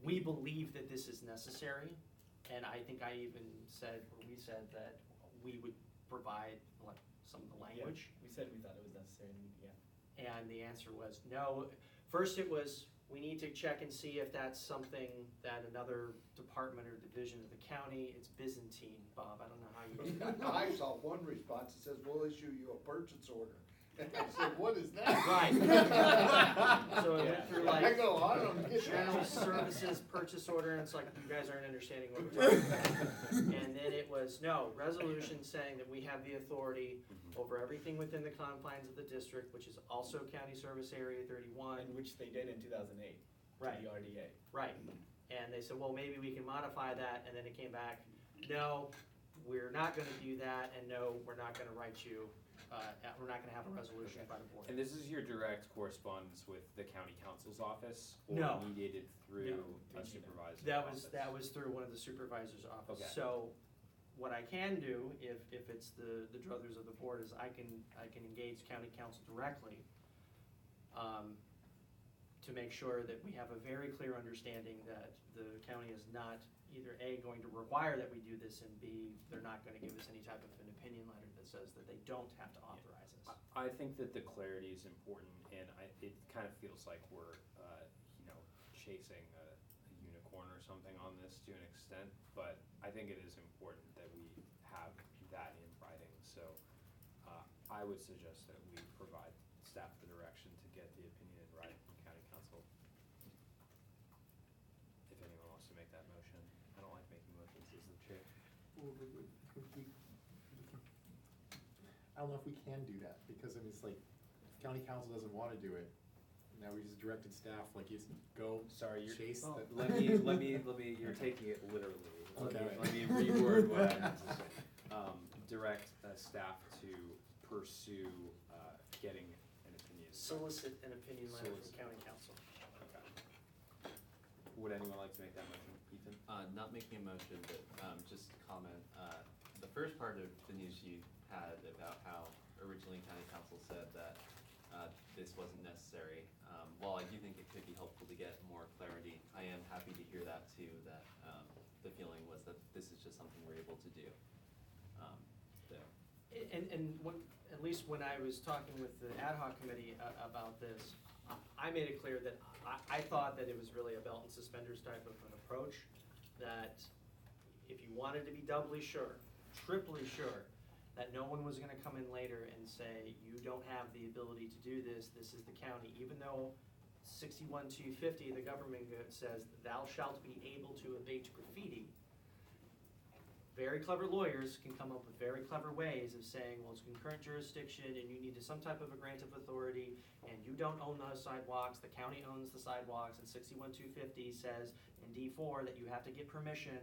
we believe that this is necessary, and I think I even said, or we said that we would provide like some of the language. We said we thought it was necessary, yeah. And the answer was no. First it was, we need to check and see if that's something that another department or division of the county, it's Byzantine, Bob, I don't know how you. I saw one response that says, we'll issue you a purchase order. And I said, what is that? Right. So it went through I like go, I don't get that. general services purchase order, and it's like, you guys aren't understanding what we're talking about. And then it was, no, resolution saying that we have the authority over everything within the confines of the district, which is also County Service Area 31. And which they did in 2008. Right. The RDA. Right. And they said, well, maybe we can modify that, and then it came back, no, we're not gonna do that, and no, we're not gonna write you, we're not gonna have a resolution by the board. And this is your direct correspondence with the county council's office? No. Or mediated through No. a supervisor's That office? was through one of the supervisor's office. Okay. So what I can do, if it's the druthers of the board, is I can engage county council directly to make sure that we have a very clear understanding that the county is not either A, going to require that we do this, and B, they're not gonna give us any type of an opinion letter that says that they don't have to authorize us. I think that the clarity is important, and it kind of feels like we're, chasing a unicorn or something on this to an extent, but I think it is important that we have that in writing, so I would suggest that we provide staff the direction to get the opinion in writing from county council. If anyone wants to make that motion. I don't like making motions as the chair. I don't know if we can do that, because I mean, it's like, if county council doesn't wanna do it, now we just directed staff, like, you go Sorry, you're, chase the. let me, you're taking it literally. Okay. Let me reword what I meant to say. Direct staff to pursue getting an opinion. Solicit an opinion letter from Solicit. county council. Okay. Would anyone like to make that motion? Ethan? Not making a motion, but just comment. The first part of the news you had about how originally county council said that this wasn't necessary. While I do think it could be helpful to get more clarity, I am happy to hear that too, that the feeling was that this is just something we're able to do. And at least when I was talking with the ad hoc committee about this, I made it clear that I thought that it was really a belt and suspenders type of an approach, that if you wanted to be doubly sure, triply sure, that no one was gonna come in later and say, you don't have the ability to do this, this is the county, even though 61-250, the government says, thou shalt be able to abate graffiti. Very clever lawyers can come up with very clever ways of saying, well, it's concurrent jurisdiction and you need some type of a grant of authority and you don't own those sidewalks, the county owns the sidewalks, and 61-250 says in D4 that you have to get permission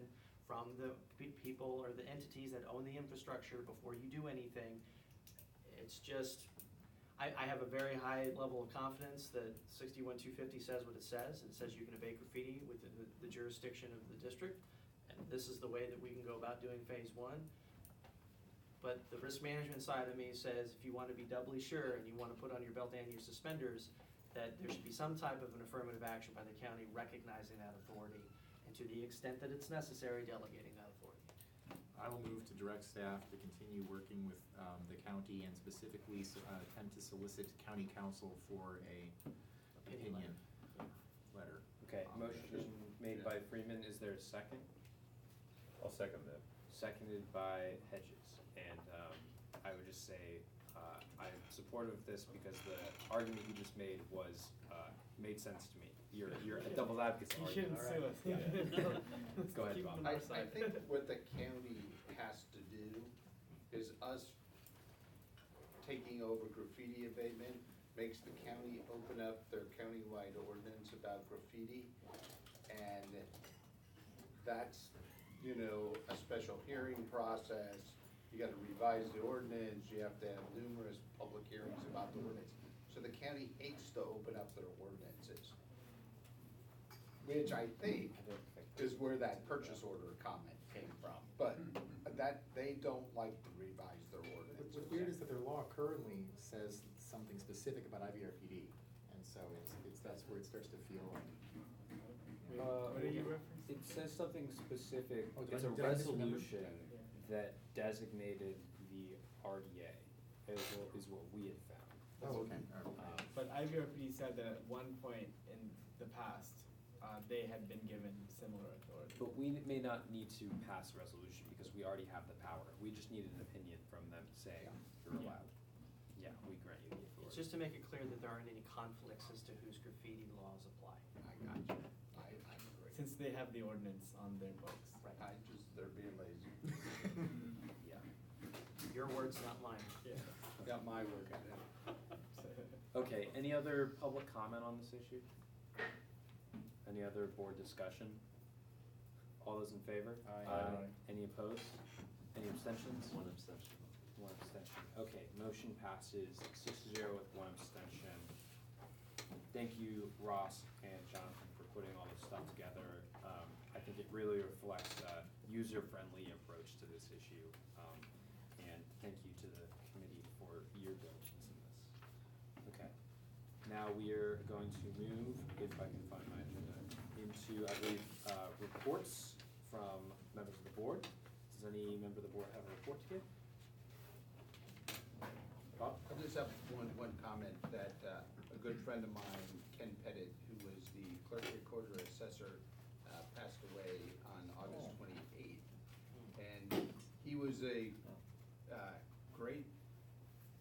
from the people or the entities that own the infrastructure before you do anything. It's just, I have a very high level of confidence that 61-250 says what it says. It says you can abate graffiti within the jurisdiction of the district. And this is the way that we can go about doing phase 1. But the risk management side of me says if you want to be doubly sure and you want to put on your belt and your suspenders, that there should be some type of an affirmative action by the county recognizing that authority, and to the extent that it's necessary, delegating that authority. I will move to direct staff to continue working with the county and specifically attempt to solicit county council for a opinion letter. Okay, motion made by Freeman, is there a second? I'll second that. Seconded by Hedges, and I would just say, I'm supportive of this because the argument you just made was made sense to me. You're a devil's advocate. You shouldn't sue us. Yeah. Go ahead, Keep Bob. them on I our side. think what the county has to do is us taking over graffiti abatement makes the county open up their countywide ordinance about graffiti. And that's, a special hearing process. You gotta revise the ordinance, you have to have numerous public hearings about the ordinance. So the county hates to open up their ordinances. Which I think is where that purchase order comment came from. But that, they don't like to revise their ordinances. What's weird is that their law currently says something specific about IVRPD, and so that's where it starts to feel like. What are you referencing? It says something specific, Oh, it's a did I misremember? resolution that designated the RDA, is what we had found. Oh, okay, all right. But IVRPD said that at one point in the past, they had been given similar authority. But we may not need to pass a resolution because we already have the power. We just need an opinion from them saying you're Yeah. allowed. Yeah, we grant you the authority. It's just to make it clear that there aren't any conflicts as to whose graffiti laws apply. I got you. I agree. Since they have the ordinance on their books. They're being lazy. Yeah. Your words, not mine. Yeah. Got my work at it. Okay, any other public comment on this issue? Any other board discussion? All those in favor? Aye. Any opposed? Any abstentions? One abstention. One abstention. Okay, motion passes 6-0 with one abstention. Thank you, Ross and Jonathan, for putting all this stuff together. I think it really reflects a user-friendly approach to this issue. And thank you to the committee for your diligence in this. Okay. Now we are going to move, if I can find my agenda, into, I believe, reports from members of the board. Does any member of the board have a report to give? Bob? I just have one comment that a good friend of mine, Ken Pettit, who was the clerk recorder assessor, passed away on August 28th. And he was a great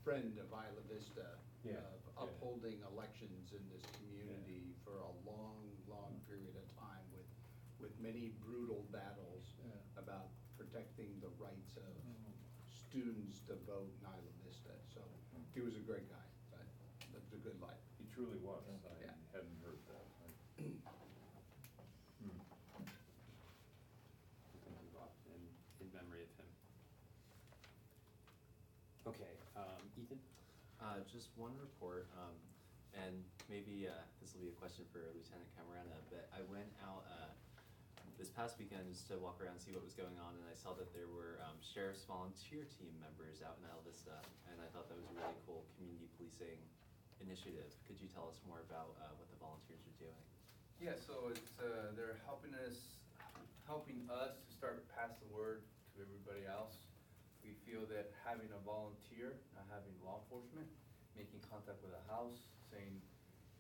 friend of Isla Vista, Yeah, of upholding elections in this community for a long, long period of time with many brutal battles about protecting the rights of students to vote in Isla Vista. So he was a great guy, but lived a good life. He truly was. Yeah. I hadn't heard that. Thank you, Bob, in memory of him. Okay, Ethan? Just one report, and maybe this will be a question for Lieutenant Camarena, but I went out this past weekend just to walk around and see what was going on, and I saw that there were sheriff's volunteer team members out in Isla Vista, and I thought that was a really cool community policing initiative. Could you tell us more about what the volunteers are doing? Yeah, so it's they're helping us to start pass the word to everybody else. We feel that having a volunteer, not having law enforcement, making contact with a house, saying,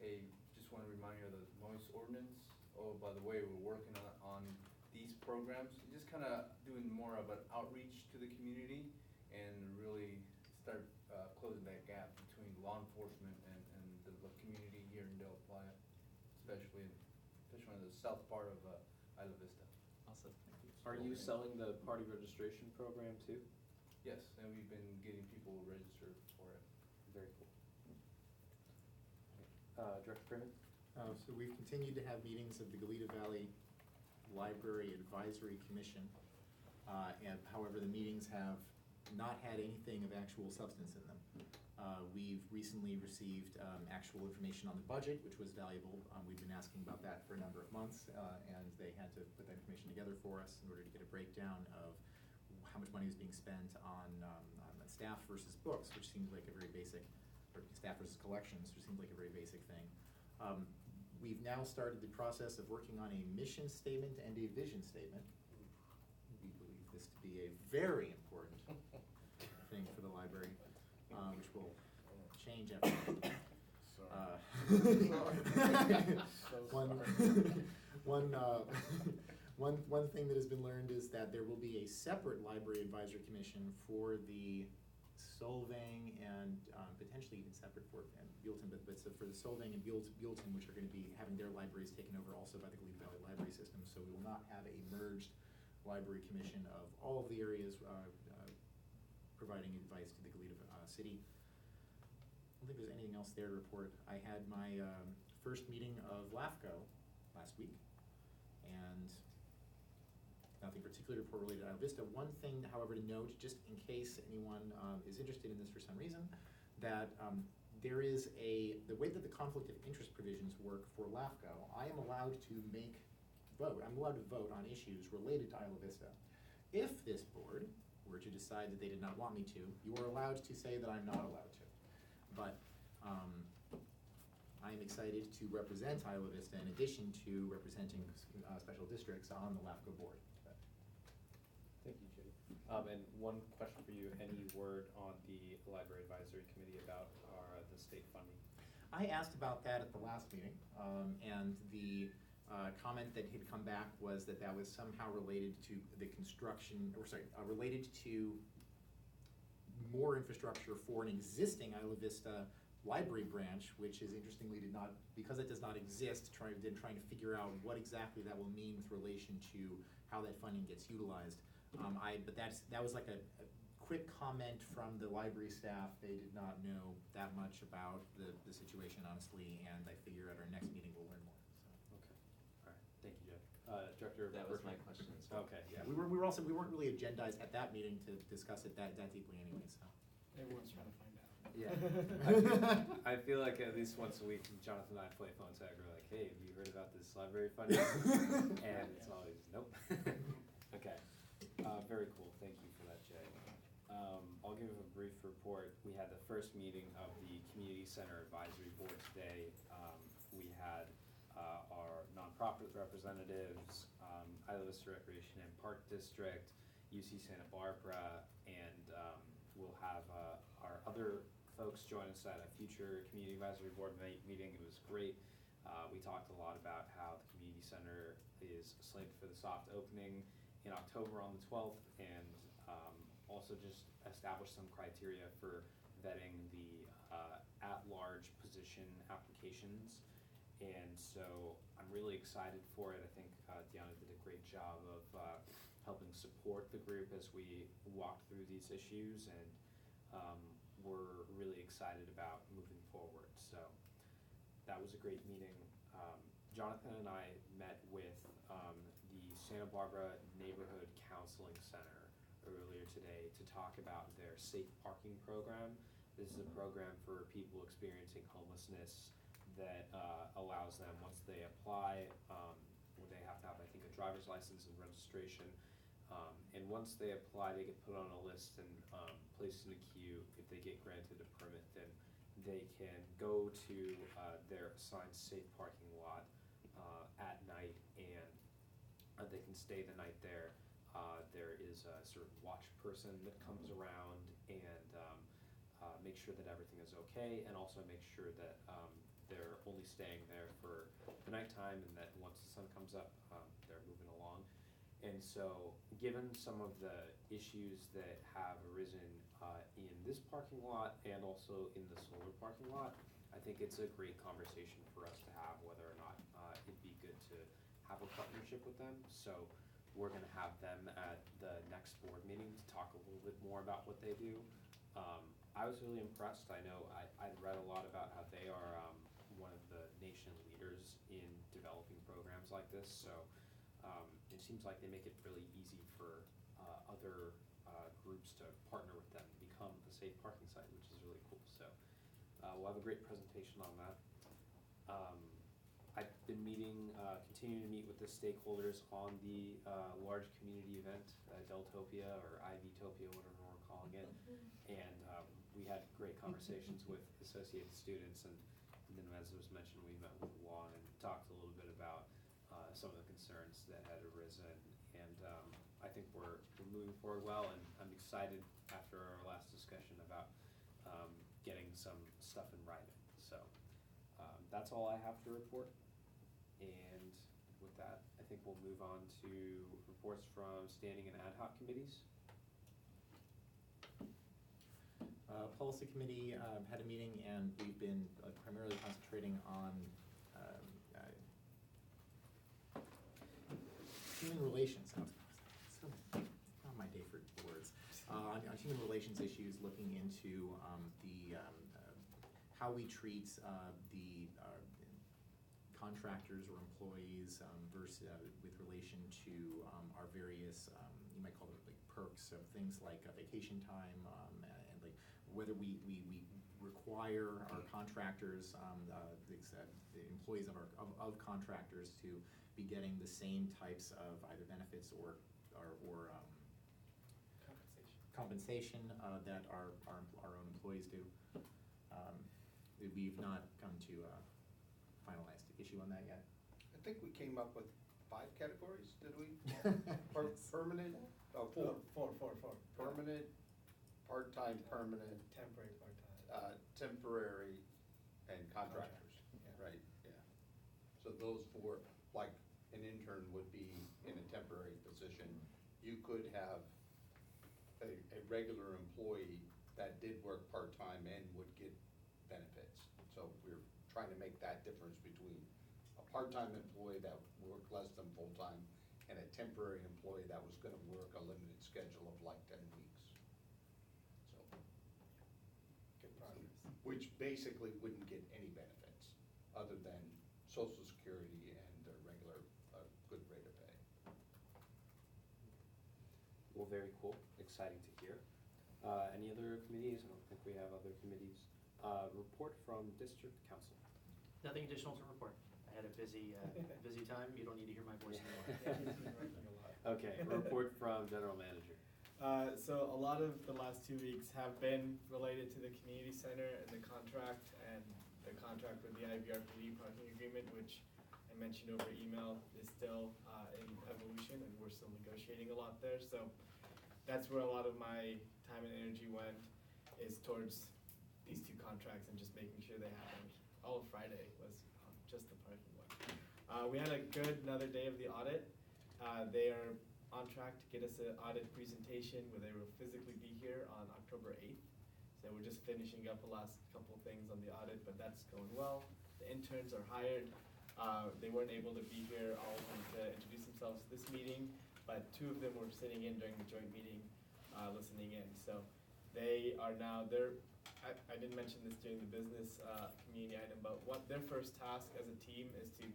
hey, just want to remind you of the noise ordinance. Oh, by the way, we're working on these programs. Just kind of doing more of an outreach to the community and really start closing that gap between law enforcement and the community here in Del Playa, especially in the south part of Isla Vista. Awesome. Are you selling the party registration program too? Yes, and we've been getting people registered for it. Very cool. Director Freeman? So we've continued to have meetings of the Goleta Valley Library Advisory Commission. And however, the meetings have not had anything of actual substance in them. We've recently received actual information on the budget, which was valuable. We've been asking about that for a number of months, and they had to put that information together for us in order to get a breakdown of how much money is being spent on staff versus books, which seems like a very basic, or staff versus collections, which seems like a very basic thing. We've now started the process of working on a mission statement and a vision statement. We believe this to be a very important thing for the library, which will change after. One thing that has been learned is that there will be a separate library advisory commission for the Solvang and potentially even separate for Buellton, but so for the Solvang and Buellton, which are going to be having their libraries taken over also by the Glebe Valley Library System. So we will not have a merged library commission of all of the areas providing advice to the Goleta city. I don't think there's anything else there to report. I had my first meeting of LAFCO last week, and nothing particularly to report related to Isla Vista. One thing, however, to note, just in case anyone is interested in this for some reason, that there is the way that the conflict of interest provisions work for LAFCO, I am allowed to I'm allowed to vote on issues related to Isla Vista. If this board were to decide that they did not want me to, you are allowed to say that I'm not allowed to. But I am excited to represent Isla Vista in addition to representing special districts on the LAFCO board. Thank you, Jay. And one question for you, any word on the Library Advisory Committee about the state funding? I asked about that at the last meeting, and the comment that had come back was that was somehow related to the construction, related to more infrastructure for an existing Isla Vista library branch, which is interestingly because it does not exist, trying to figure out what exactly that will mean with relation to how that funding gets utilized. But that was like a quick comment from the library staff. They did not know that much about the situation, honestly, and I figure at our next meeting we'll learn more. So. Okay, all right, thank you, Jeff. Director. That was my question. Okay, yeah, we weren't really agendized at that meeting to discuss it that deeply anyway. So Everyone's trying to find out. Yeah, I feel like at least once a week, Jonathan and I play phone tag. We're like, hey, have you heard about this library funding? And it's always, nope. Okay, very cool. Thank you for that, Jay. I'll give a brief report. We had the first meeting of the Community Center Advisory Board today. We had our nonprofit representatives, Isla Vista Recreation and Park District, UC Santa Barbara, and we'll have our other folks join us at a future Community Advisory Board meeting. It was great. We talked a lot about how the Community Center is slated for the soft opening in October on the 12th, and also just establish some criteria for vetting the at-large position applications. And so I'm really excited for it. I think Deanna did a great job of helping support the group as we walked through these issues, and we're really excited about moving forward. So that was a great meeting. Jonathan and I met with the Santa Barbara Neighborhood Counseling Center earlier today to talk about their safe parking program. This is a program for people experiencing homelessness that allows them, once they apply, where they have to have, I think, a driver's license and registration. And once they apply, they get put on a list and placed in a queue. If they get granted a permit, then they can go to their assigned safe parking lot at night, and they can stay the night there. There is a sort of watch person that comes around and make sure that everything is okay, and also make sure that they're only staying there for the nighttime, and that once the sun comes up, they're moving along. And so, given some of the issues that have arisen in this parking lot and also in the solar parking lot, I think it's a great conversation for us to have whether or not it'd be good to have a partnership with them. So we're going to have them at the next board meeting to talk a little bit more about what they do. I was really impressed. I know I'd read a lot about how they are one of the nation leaders in developing programs like this. So it seems like they make it really easy for other groups to partner with them and become a safe parking site, which is really cool. So we'll have a great presentation on that. I've been continuing to meet with the stakeholders on the large community event, Deltopia or IVTopia, whatever we're calling it. And we had great conversations with associated students, and then as was mentioned, we met with Juan and talked a little bit about some of the concerns that had arisen, and I think we're moving forward well, and I'm excited after our last discussion about getting some stuff in writing. So that's all I have to report, and with that, I think we'll move on to reports from standing and ad hoc committees. Policy committee had a meeting, and we've been primarily concentrating on human relations. It's not my day for words. On human relations issues, looking into how we treat the contractors or employees versus with relation to our various you might call them like perks of things like vacation time and like whether we require our contractors the employees of contractors to be getting the same types of either benefits or compensation that our own employees do. We've not come to a finalized issue on that yet. I think we came up with 5 categories, did we? Permanent, four. Permanent, part-time, permanent, Temporary, part-time. temporary, and contractors, right, yeah. So those 4, like, an intern would be in a temporary position. You could have a regular employee that did work part-time and would get benefits. So we're trying to make that difference between a part-time employee that worked less than full-time and a temporary employee that was gonna work a limited schedule of like 10 weeks. So, Good progress. which basically wouldn't get any benefits other than Social Security and their regular good rate of pay. Well, very cool, exciting to hear. Any other committees? I don't think we have other committees. Report from district council. Nothing additional to report. I had a busy time. You don't need to hear my voice anymore. Okay, report from general manager. So a lot of the last 2 weeks have been related to the community center and the contract with the IVRPD parking agreement, which I mentioned over email is still in evolution, and we're still negotiating a lot there. So that's where a lot of my time and energy went, is towards these 2 contracts and just making sure they happened. All of Friday was just the parking one. We had another day of the audit. They are on track to get us an audit presentation where they will physically be here on October 8th. So we're just finishing up the last couple things on the audit, but that's going well. The interns are hired. They weren't able to be here, all of them, to introduce themselves to this meeting, but 2 of them were sitting in during the joint meeting, listening in. So they are now, I didn't mention this during the business community item, but what their first task as a team is to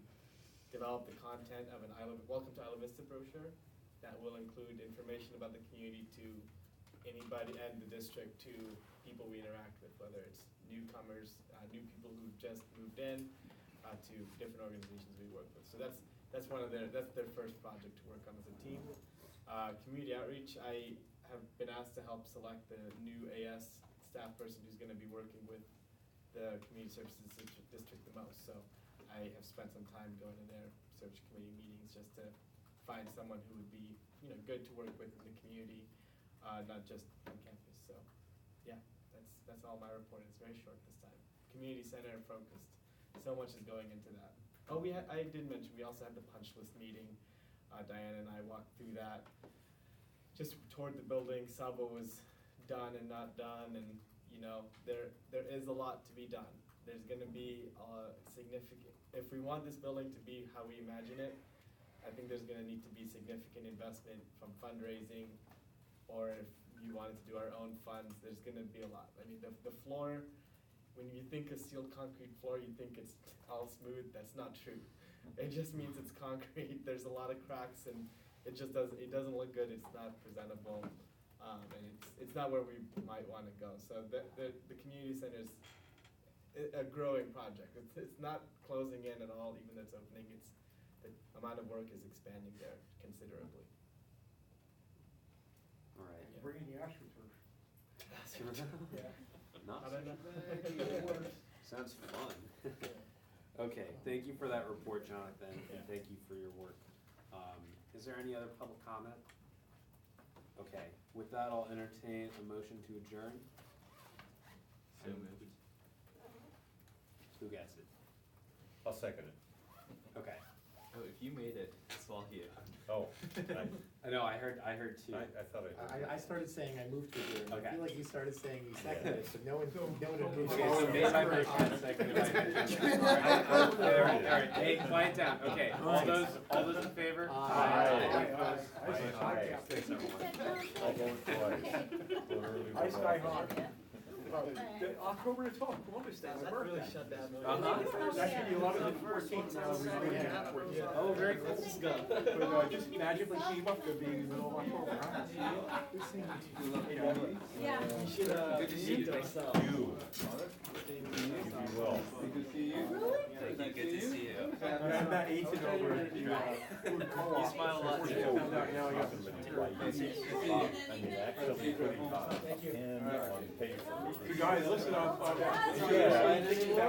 develop the content of an Welcome to Isla Vista brochure that will include information about the community to anybody and the district, to people we interact with, whether it's newcomers, new people who just moved in, to different organizations we work with. So that's their first project to work on as a team. Community outreach, I have been asked to help select the new AS staff person who's going to be working with the community services district the most. So I have spent some time going to their search committee meetings just to find someone who would be, good to work with in the community, not just on campus. So yeah, that's all my report. It's very short this time. Community center focused. So much is going into that. Oh, I did mention we also had the punch list meeting. Diana and I walked through that. Just toured the building, saw what was done and not done, and there is a lot to be done. There's going to be significant, if we want this building to be how we imagine it, I think there's going to need to be significant investment from fundraising, or if you wanted to do our own funds, there's going to be a lot. I mean, the floor, when you think a sealed concrete floor, you think it's all smooth. That's not true. It just means it's concrete. There's a lot of cracks, and it doesn't look good. It's not presentable. And it's not where we might want to go. So the community center is a growing project. It's not closing in at all, even though it's opening. The amount of work is expanding there considerably. All right. Yeah. Bringing the AstroTurf. Yeah. Not I don't know. sounds fun. Okay, thank you for that report, Jonathan, and thank you for your work. Is there any other public comment? Okay, with that, I'll entertain a motion to adjourn. So moved. Who gets it? I'll second it. Okay. Oh, if you made it, it's all here. Oh, I know, I heard two. I thought I heard. I started saying I moved to adjourn. I Okay. feel like you started saying you seconded it, but no one had moved. Okay, so made by Mike, and seconded by Mitch. Alright, hey, quiet down, okay, all those in favor? Aye. Opposed? Aye. Thanks, everyone. I'll vote twice. Literally Ice vote Sky twice. Hawk. October the 12th, Columbus Day, my birthday. Really shut down. Uh-huh. Actually, 11/14th now, we really have to. Oh, very cool. But just magically came up to being in the middle of October, huh? Yeah. We should, Good to see you. meet Thanks. ourselves. You, if you will. Good to see you. Thank you, good to see you. I met Ethan over at the, food co-op. You smile a lot, Before too. she found out, now I got Somebody the like you. I mean, actually putting a Thank you. pen on paper. You guys, listen, Yeah.